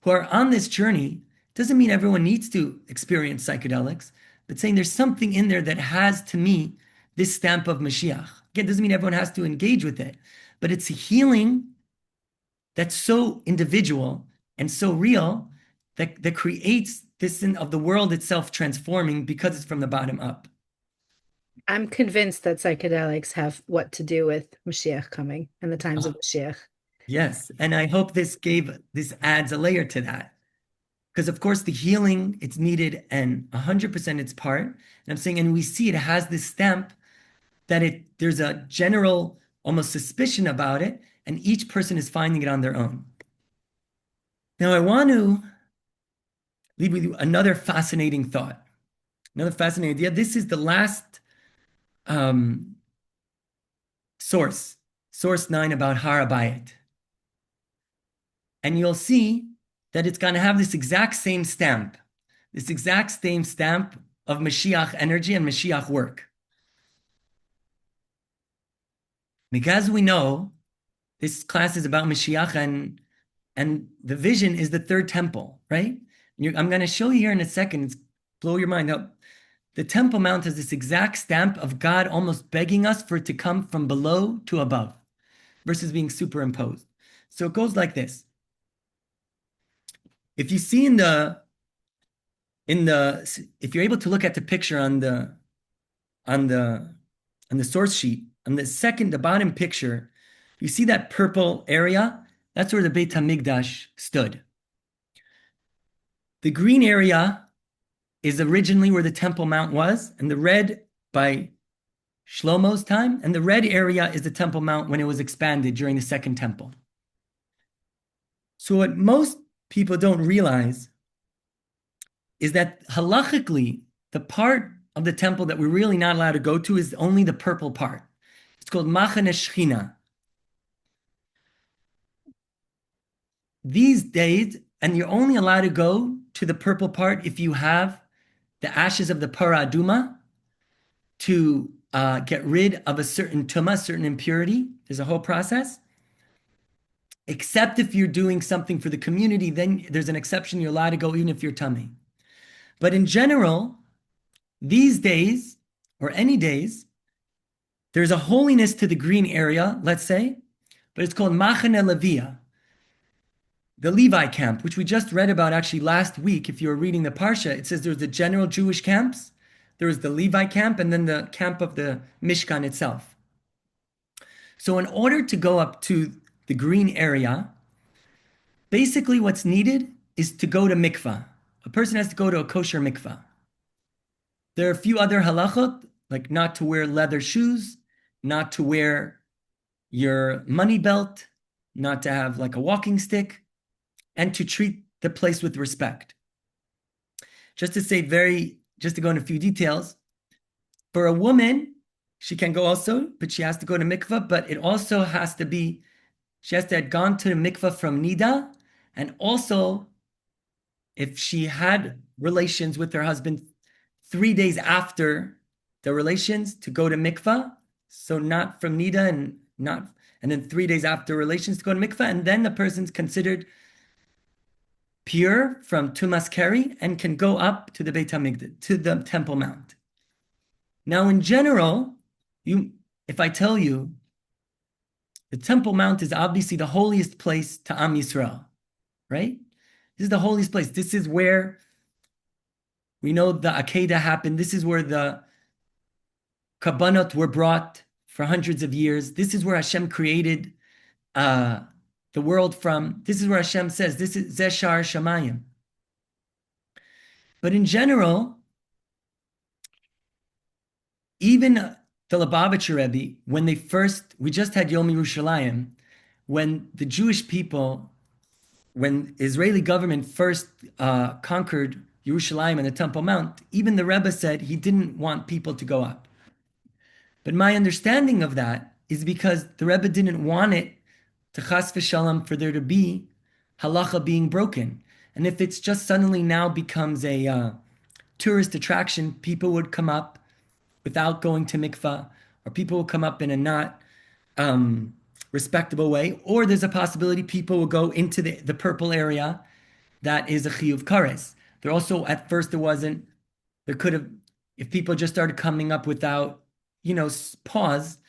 A: who are on this journey. Doesn't mean everyone needs to experience psychedelics, but saying there's something in there that has, to me, this stamp of Moshiach. Again, doesn't mean everyone has to engage with it, but it's a healing that's so individual and so real that creates this of the world itself transforming because it's from the bottom up.
C: I'm convinced that psychedelics have what to do with Mashiach coming and the times of Mashiach.
A: Yes, and I hope this adds a layer to that. Because of course the healing, it's needed, and 100% its part. And I'm saying, and we see it has this stamp that there's a general almost suspicion about it, and each person is finding it on their own. Now I want to leave with you another fascinating thought, another fascinating idea. This is the last source 9 about Har HaBayit. And you'll see that it's going to have this exact same stamp of Mashiach energy and Mashiach work. Because we know this class is about Mashiach, and the vision is the third temple, right? I'm going to show you here in a second. It's blow your mind up. The Temple Mount has this exact stamp of God almost begging us for it to come from below to above versus being superimposed. So it goes like this. If you see if you're able to look at the picture on the source sheet, on the bottom picture, you see that purple area? That's where the Beit HaMikdash stood. The green area is originally where the Temple Mount was, and the red by Shlomo's time, and the red area is the Temple Mount when it was expanded during the Second Temple. So what most people don't realize is that halachically, the part of the temple that we're really not allowed to go to is only the purple part. It's called Machane Shechina. These days, and you're only allowed to go to the purple part if you have the ashes of the Para Aduma to get rid of a certain tumah, certain impurity. There's a whole process. Except if you're doing something for the community, then there's an exception. You're allowed to go even if you're tummy. But in general, these days, or any days, there's a holiness to the green area, let's say, but it's called Machane Leviah, the Levi camp, which we just read about actually last week. If you were reading the Parsha, it says there's the general Jewish camps, there was the Levi camp, and then the camp of the Mishkan itself. So in order to go up to the green area, basically what's needed is to go to mikvah. A person has to go to a kosher mikvah. There are a few other halachot, like not to wear leather shoes, not to wear your money belt, not to have like a walking stick, and to treat the place with respect. Just to go into a few details, for a woman, she can go also, but she has to go to mikvah, but it also has to be, she has to have gone to the mikvah from Nida, and also if she had relations with her husband 3 days after the relations, to go to mikvah, so not from Nida and then 3 days after relations to go to mikvah, and then the person's considered pure from Tumas Keri and can go up to the Beit HaMikdash, to the Temple Mount. Now, in general, if I tell you, the Temple Mount is obviously the holiest place to Am Yisrael, right? This is the holiest place. This is where we know the Akedah happened. This is where the Kabbanot were brought for hundreds of years. This is where Hashem created the world from. This is where Hashem says, this is Zeshar Shamayim. But in general, even the Lubavitcher Rebbe, when we just had Yom Yerushalayim, when the Jewish people, when Israeli government first conquered Yerushalayim and the Temple Mount, even the Rebbe said he didn't want people to go up. But my understanding of that is because the Rebbe didn't want it to chas v'shalom for there to be halacha being broken. And if it's just suddenly now becomes a tourist attraction, people would come up without going to mikvah, or people will come up in a not respectable way, or there's a possibility people will go into the purple area that is a chiyuv kares. There also, at first there could have, if people just started coming up without, pause,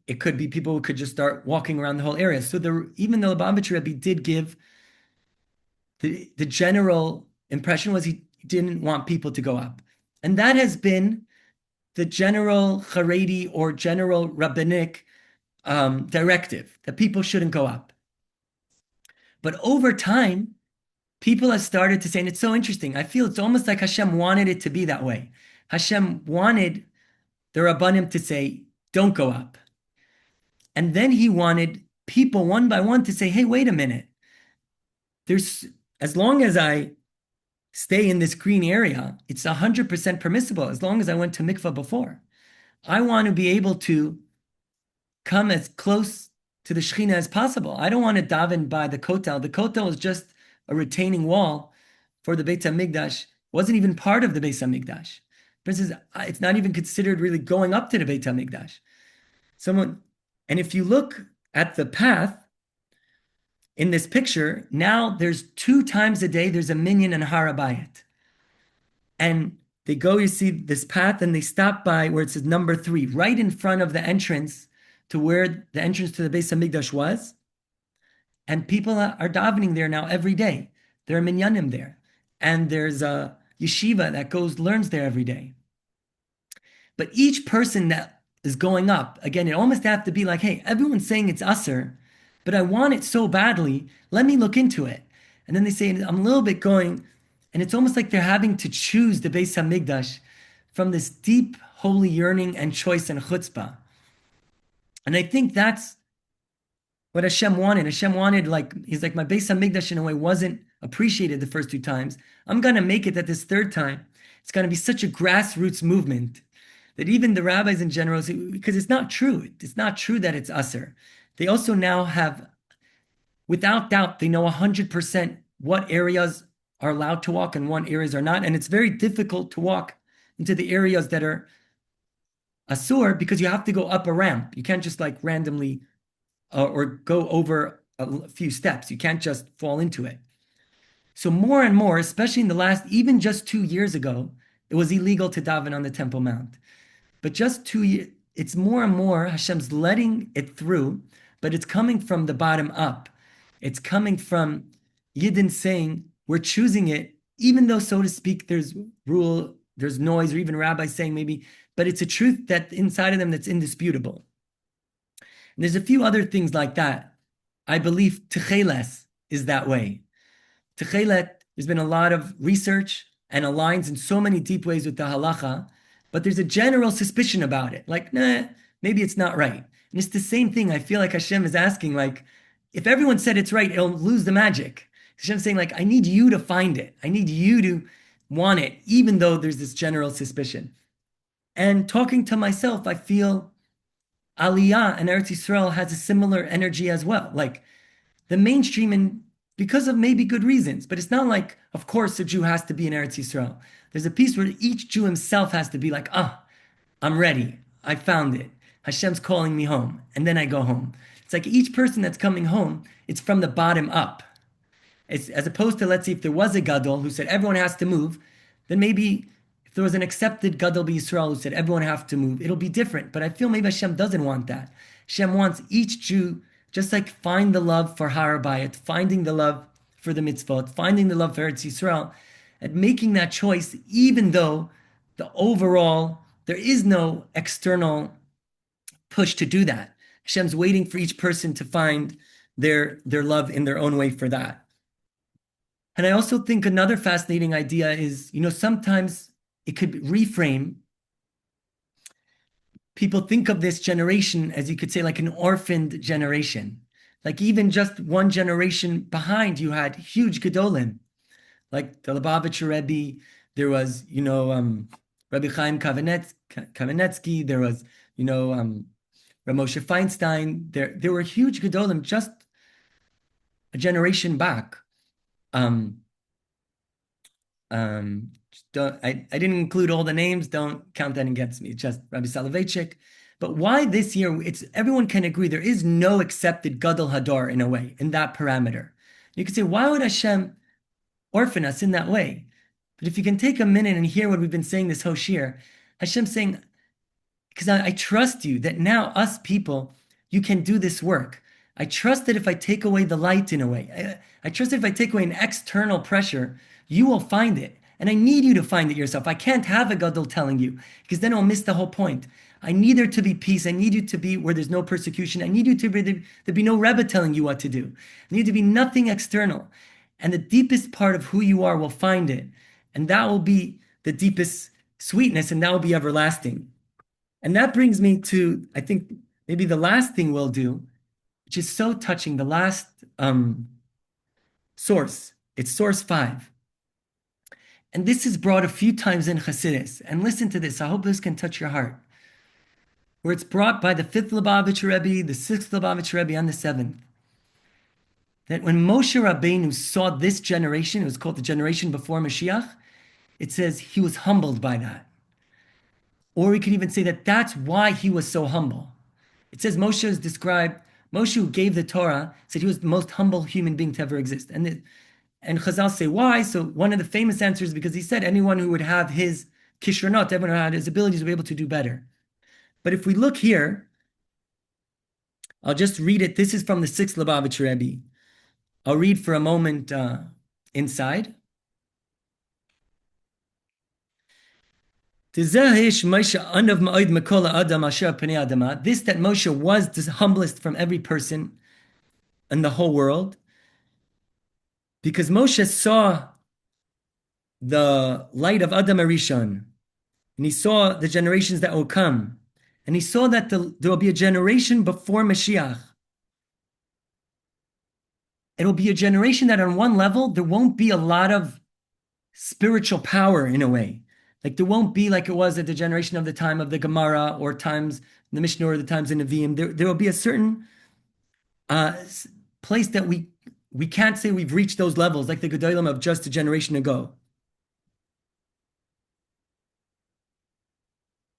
A: it could be people who could just start walking around the whole area. So even though the Lubavitcher Rebbe did give, the general impression was he didn't want people to go up. And that has been the general Haredi or general rabbinic directive, that people shouldn't go up. But over time, people have started to say, and it's so interesting, I feel it's almost like Hashem wanted it to be that way. Hashem wanted the Rabbanim to say, don't go up. And then he wanted people one by one to say, hey, wait a minute. As long as I stay in this green area, it's 100% permissible, as long as I went to mikvah before. I want to be able to come as close to the Shekhinah as possible. I don't want to daven by the kotel. The kotel is just a retaining wall for the Beit HaMikdash. It wasn't even part of the Beit HaMikdash. For instance, it's not even considered really going up to the Beit HaMikdash. And if you look at the path in this picture, now there's 2 times a day, there's a minyan and Har HaBayit. And they go, you see this path, and they stop by where it says number 3, right in front of the entrance to where the entrance to the Beis HaMikdash was. And people are davening there now every day. There are minyanim there. And there's a yeshiva that learns there every day. But each person that is going up, again, it almost have to be like, hey, everyone's saying it's usser, but I want it so badly, let me look into it. And then they say, I'm a little bit going, and it's almost like they're having to choose the Beis HaMikdash from this deep holy yearning and choice and chutzpah. And I think that's what Hashem wanted. Hashem wanted, like, he's like, my Beis Hamikdash in a way wasn't appreciated the first two times. I'm going to make it that this third time, it's going to be such a grassroots movement that even the rabbis in general, because it's not true. It's not true that it's usher. They also now have, without doubt, they know 100% what areas are allowed to walk and what areas are not. And it's very difficult to walk into the areas that are asur because you have to go up a ramp. You can't just like randomly or go over a few steps. You can't just fall into it. So more and more, especially in the last, even just 2 years ago, it was illegal to daven on the Temple Mount. But just 2 years, it's more and more Hashem's letting it through, but it's coming from the bottom up. It's coming from Yidden saying, we're choosing it, even though, so to speak, there's rule, there's noise, or even rabbis saying maybe, but it's a truth that inside of them that's indisputable. And there's a few other things like that. I believe Techeles is that way. Techelet, there's been a lot of research and aligns in so many deep ways with the halacha, but there's a general suspicion about it. Like, nah, maybe it's not right. And it's the same thing. I feel like Hashem is asking, like, if everyone said it's right, it'll lose the magic. Hashem's saying, like, I need you to find it. I need you to want it, even though there's this general suspicion. And talking to myself, I feel Aliyah and Eretz Yisrael has a similar energy as well. Like the mainstream, and because of maybe good reasons, but it's not like, of course, a Jew has to be in Eretz Yisrael. There's a piece where each Jew himself has to be like, I'm ready. I found it. Hashem's calling me home. And then I go home. It's like each person that's coming home, it's from the bottom up. It's, as opposed to, let's see, if there was a Gadol who said everyone has to move, then maybe if there was an accepted Gadol B'Yisrael who said everyone has to move, it'll be different. But I feel maybe Hashem doesn't want that. Hashem wants each Jew just like find the love for Har Bayit, finding the love for the mitzvot, finding the love for Eretz Yisrael, and making that choice, even though the overall, there is no external push to do that. Hashem's waiting for each person to find their love in their own way for that. And I also think another fascinating idea is, sometimes it could reframe. People think of this generation as, you could say, like an orphaned generation. Like even just one generation behind, you had huge Gedolim. Like the Lubavitcher Rebbe, there was, Rabbi Chaim Kamenetsky, there was, Rav Moshe Feinstein. There were huge Gedolim just a generation back. I didn't include all the names. Don't count that against me. It's just Rabbi Soloveitchik. But why this year? Everyone can agree there is no accepted Gadol Hador in a way, in that parameter. You could say, why would Hashem orphan us in that way? But if you can take a minute and hear what we've been saying this whole shiur, Hashem's saying, because I trust you that now us people, you can do this work. I trust that if I take away the light in a way, I trust that if I take away an external pressure, you will find it. And I need you to find it yourself. I can't have a Gadol telling you, because then I'll miss the whole point. I need there to be peace. I need you to be where there's no persecution. I need you to be, there be no Rebbe telling you what to do. I need to be nothing external. And the deepest part of who you are will find it. And that will be the deepest sweetness, and that will be everlasting. And that brings me to, I think, maybe the last thing we'll do, which is so touching, the last source. It's source 5. And this is brought a few times in Chassidus. And listen to this. I hope this can touch your heart. Where it's brought by the 5th Lubavitcher Rebbe, the 6th Lubavitcher Rebbe, and the 7th. That when Moshe Rabbeinu saw this generation, it was called the generation before Mashiach, it says he was humbled by that. Or we could even say that that's why he was so humble. It says Moshe is described, Moshe who gave the Torah, said he was the most humble human being to ever exist. And Chazal say why. So one of the famous answers is because he said anyone who would have his kishronot, everyone who had his abilities, would be able to do better. But if we look here, I'll just read it. This is from the 6th Lubavitcher Rebbe. I'll read for a moment inside. This that Moshe was the humblest from every person in the whole world, because Moshe saw the light of Adam Arishon, and he saw the generations that will come. And he saw that there will be a generation before Mashiach. It will be a generation that on one level, there won't be a lot of spiritual power in a way. Like there won't be like it was at the generation of the time of the Gemara or times in the Mishnah or the times in Nevi'im. There will be a certain place that we can't say we've reached those levels like the Gedolim of just a generation ago.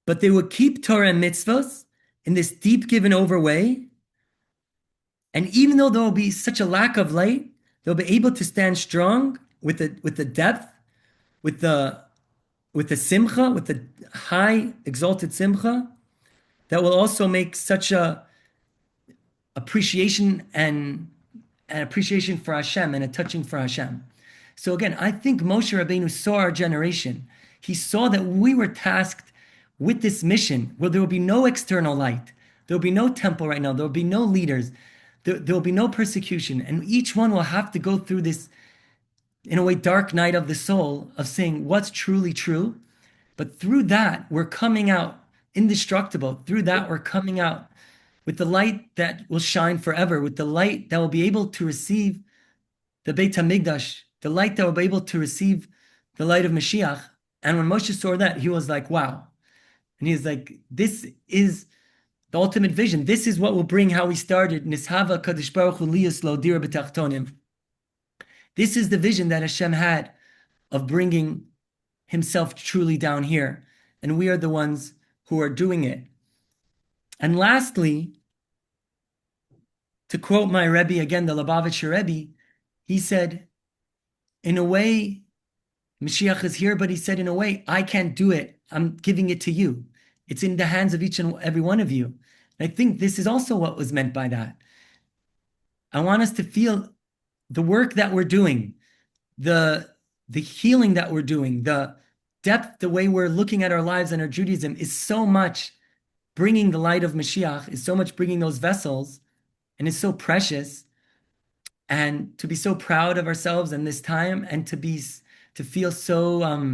A: But they will keep Torah and mitzvahs in this deep given over way. And even though there will be such a lack of light, they'll be able to stand strong with the depth, with the simcha, with the high exalted simcha, that will also make such a appreciation and an appreciation for Hashem and a touching for Hashem. So again, I think Moshe Rabbeinu saw our generation. He saw that we were tasked with this mission where there will be no external light. There will be no temple right now. There will be no leaders. There will be no persecution. And each one will have to go through this, in a way, dark night of the soul of saying what's truly true. But through that, we're coming out indestructible. Through that, we're coming out with the light that will shine forever, with the light that will be able to receive the Beit HaMikdash, the light that will be able to receive the light of Mashiach. And when Moshe saw that, he was like, wow. And he's like, this is the ultimate vision. This is what will bring how we started. Nishava Kadosh Baruch Hu liyas lo dira b'tachtonim. This is the vision that Hashem had of bringing himself truly down here. And we are the ones who are doing it. And lastly, to quote my Rebbe again, the Lubavitcher Rebbe, he said, in a way, Mashiach is here, but he said, in a way, I can't do it. I'm giving it to you. It's in the hands of each and every one of you. And I think this is also what was meant by that. I want us to feel the work that we're doing, the healing that we're doing, the depth, the way we're looking at our lives and our Judaism is so much bringing the light of Mashiach, is so much bringing those vessels, and it's so precious. And to be so proud of ourselves in this time, and to feel so, I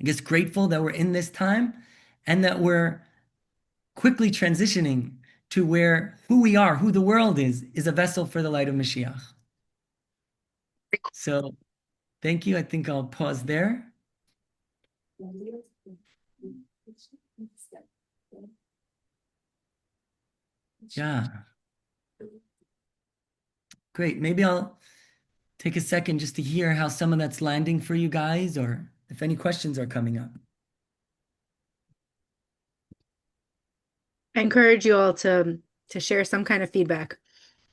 A: guess, grateful that we're in this time, and that we're quickly transitioning to where who we are, who the world is a vessel for the light of Mashiach. So thank you. I think I'll pause there. Yeah. Great. Maybe I'll take a second just to hear how some of that's landing for you guys, or if any questions are coming up.
C: I encourage you all to share some kind of feedback.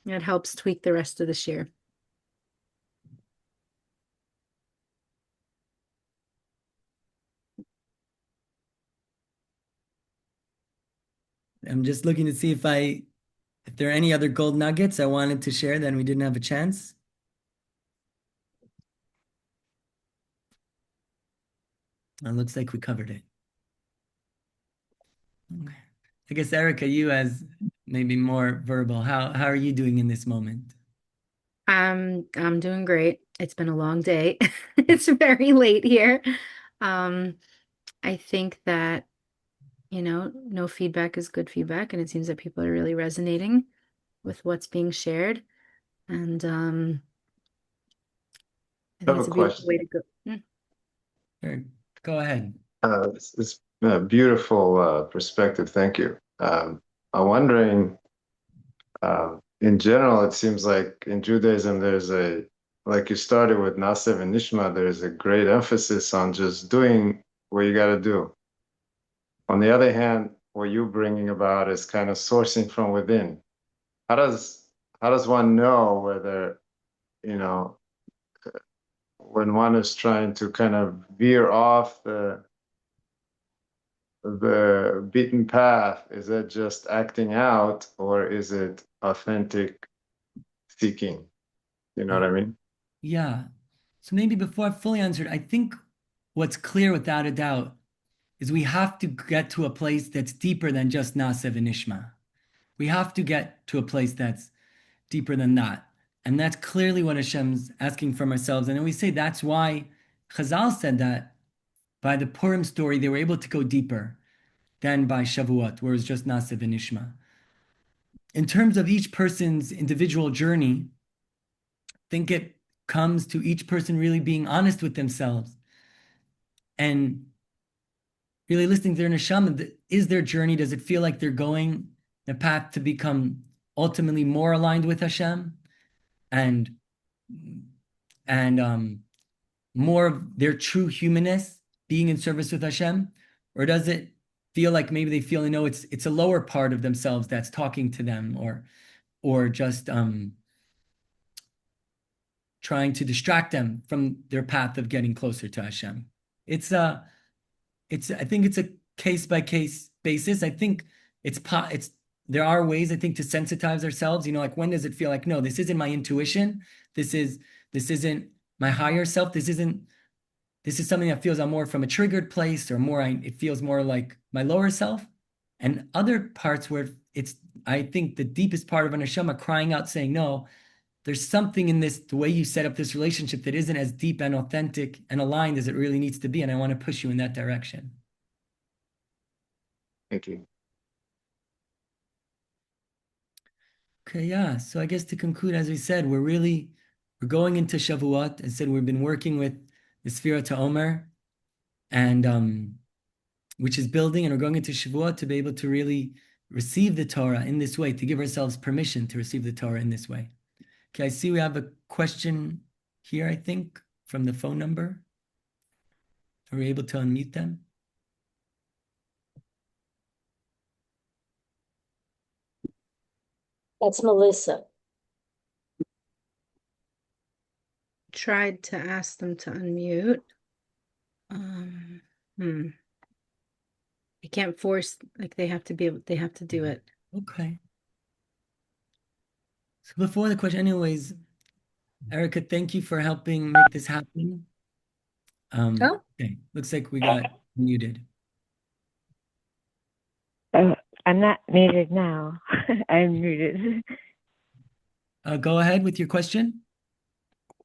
C: It helps tweak the rest of the shiur.
A: I'm just looking to see if there are any other gold nuggets I wanted to share that we didn't have a chance. It looks like we covered it. Okay. I guess, Erica, you as maybe more verbal, how are you doing in this moment?
C: I'm doing great. It's been a long day. It's very late here. I think that, no feedback is good feedback, and it seems that people are really resonating with what's being shared. And I
D: I
C: think
D: have
C: it's
D: a
C: a beautiful way to
D: question.
C: go.
A: Sure. Go ahead.
D: It's a beautiful perspective. Thank you. I'm wondering, in general, it seems like in Judaism, like you started with Nasev and Nishma, there's a great emphasis on just doing what you got to do. On the other hand, what you're bringing about is kind of sourcing from within. How does one know whether, when one is trying to kind of veer off the beaten path, is it just acting out, or is it authentic seeking? You know what I mean?
A: Yeah. So maybe before I fully answered, I think what's clear without a doubt is we have to get to a place that's deeper than just Nasev and Nishma. We have to get to a place that's deeper than that. And that's clearly what Hashem's asking from ourselves. And then we say that's why Chazal said that by the Purim story, they were able to go deeper than by Shavuot, where it was just Nasiv and Nishma. In terms of each person's individual journey, I think it comes to each person really being honest with themselves and really listening to their neshama. Is their journey, does it feel like they're going the path to become ultimately more aligned with Hashem and more of their true humanness being in service with Hashem? Or does it feel like maybe they feel, it's a lower part of themselves that's talking to them, or just trying to distract them from their path of getting closer to Hashem? I think it's a case by case basis. I think there are ways, I think, to sensitize ourselves. Like, when does it feel like, no, this isn't my intuition. This isn't my higher self. This is something that feels I'm more from a triggered place, or it feels more like my lower self. And other parts where I think the deepest part of an neshama crying out saying, no, there's something in this, the way you set up this relationship, that isn't as deep and authentic and aligned as it really needs to be. And I want to push you in that direction.
D: Thank you.
A: Okay, yeah. So I guess to conclude, as we said, we're going into Shavuot. As I said, we've been working with the Sfira Omer, and which is building, and we're going into Shavuot to be able to really receive the Torah in this way, to give ourselves permission to receive the Torah in this way. Okay, I see we have a question here, I think, from the phone number. Are we able to unmute them?
E: That's Melissa.
C: Tried to ask them to unmute. I can't force, like, they have to do it.
A: Okay. So before the question, anyways, Erica, thank you for helping make this happen. Okay, looks like we got muted.
F: I'm not muted now. I'm muted.
A: Go ahead with your question.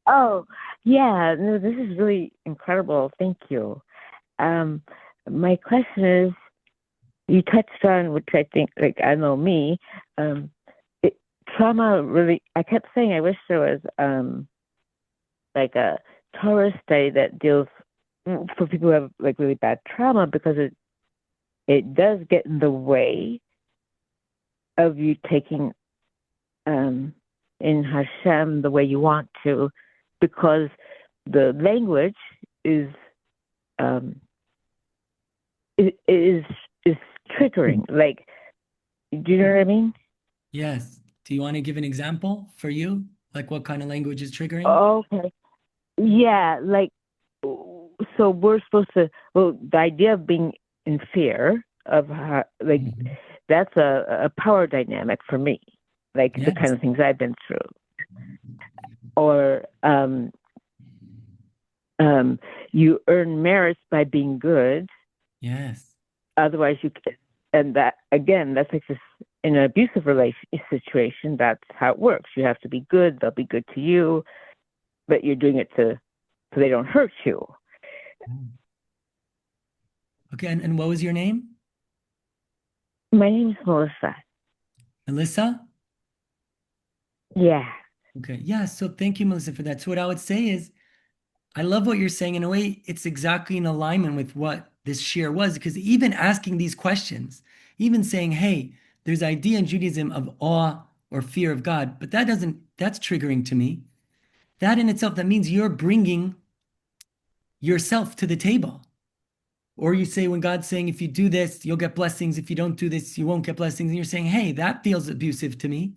F: Oh, yeah. No, this is really incredible. Thank you. My question is, you touched on, which I think, like, I know me, trauma really, I kept saying I wish there was like a Torah study that deals for people who have like really bad trauma, because it does get in the way of you taking in Hashem the way you want to, because the language is triggering. Like, do you know what I mean?
A: Yes. Do you want to give an example for you? Like, what kind of language is triggering?
F: Okay. Yeah, like, so we're supposed to, well, the idea of being in fear of her, like, that's a power dynamic for me, like the kind of things I've been through. Or you earn merits by being good.
A: Yes.
F: Otherwise, and that, again, that's like this, in an abusive situation, that's how it works. You have to be good, they'll be good to you, but you're doing it so they don't hurt you.
A: Okay, and what was your name?
F: My name is Melissa.
A: Melissa?
F: Yeah.
A: Okay, yeah, so thank you, Melissa, for that. So what I would say is, I love what you're saying. In a way, it's exactly in alignment with what this shiur was, because even asking these questions, even saying, hey, there's idea in Judaism of awe or fear of God, but that's triggering to me. That in itself, that means you're bringing yourself to the table. Or you say, when God's saying, if you do this, you'll get blessings. If you don't do this, you won't get blessings. And you're saying, hey, that feels abusive to me.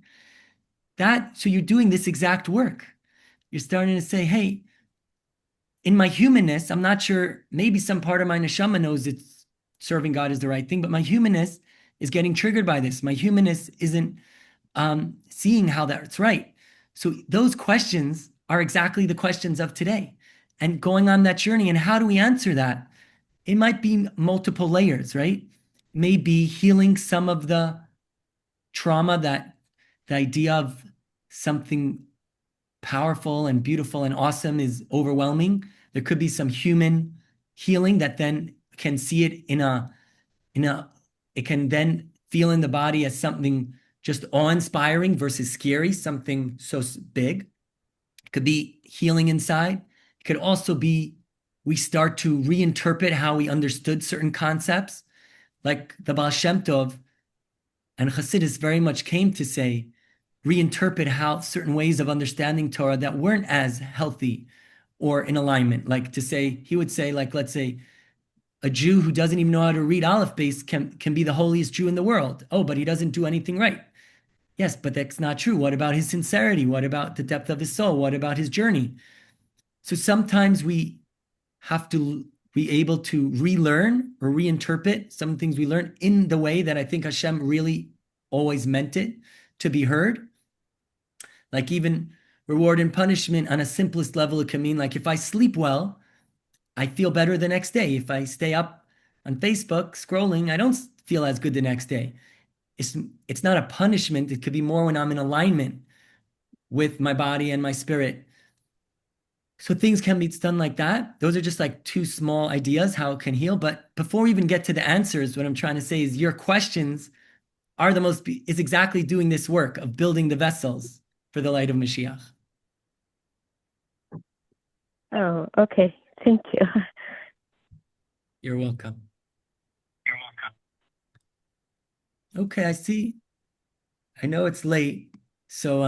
A: So you're doing this exact work. You're starting to say, hey, in my humanness, I'm not sure, maybe some part of my neshama knows it's serving God is the right thing, but my humanness is getting triggered by this. My humanness isn't seeing how that's right. So those questions are exactly the questions of today, and going on that journey. And how do we answer that? It might be multiple layers, right? Maybe healing some of the trauma, that the idea of something powerful and beautiful and awesome is overwhelming. There could be some human healing that then can see it it can then feel in the body as something just awe-inspiring versus scary, something so big. It could be healing inside. It could also be we start to reinterpret how we understood certain concepts, like the Baal Shem Tov and Hasidus very much came to say, reinterpret how certain ways of understanding Torah that weren't as healthy or in alignment. Like to say, he would say, like, let's say, a Jew who doesn't even know how to read Aleph Beis can be the holiest Jew in the world. Oh, but he doesn't do anything right. Yes, but that's not true. What about his sincerity? What about the depth of his soul? What about his journey? So sometimes we have to be able to relearn or reinterpret some things we learned in the way that I think Hashem really always meant it to be heard. Like even reward and punishment on a simplest level, it can mean like if I sleep well, I feel better the next day. If I stay up on Facebook scrolling, I don't feel as good the next day. It's not a punishment. It could be more when I'm in alignment with my body and my spirit. So things can be done like that. Those are just like two small ideas how it can heal. But before we even get to the answers, what I'm trying to say is your questions are is exactly doing this work of building the vessels for the light of Mashiach.
F: Oh, okay. Thank you.
A: You're welcome. Okay, I see. I know it's late, so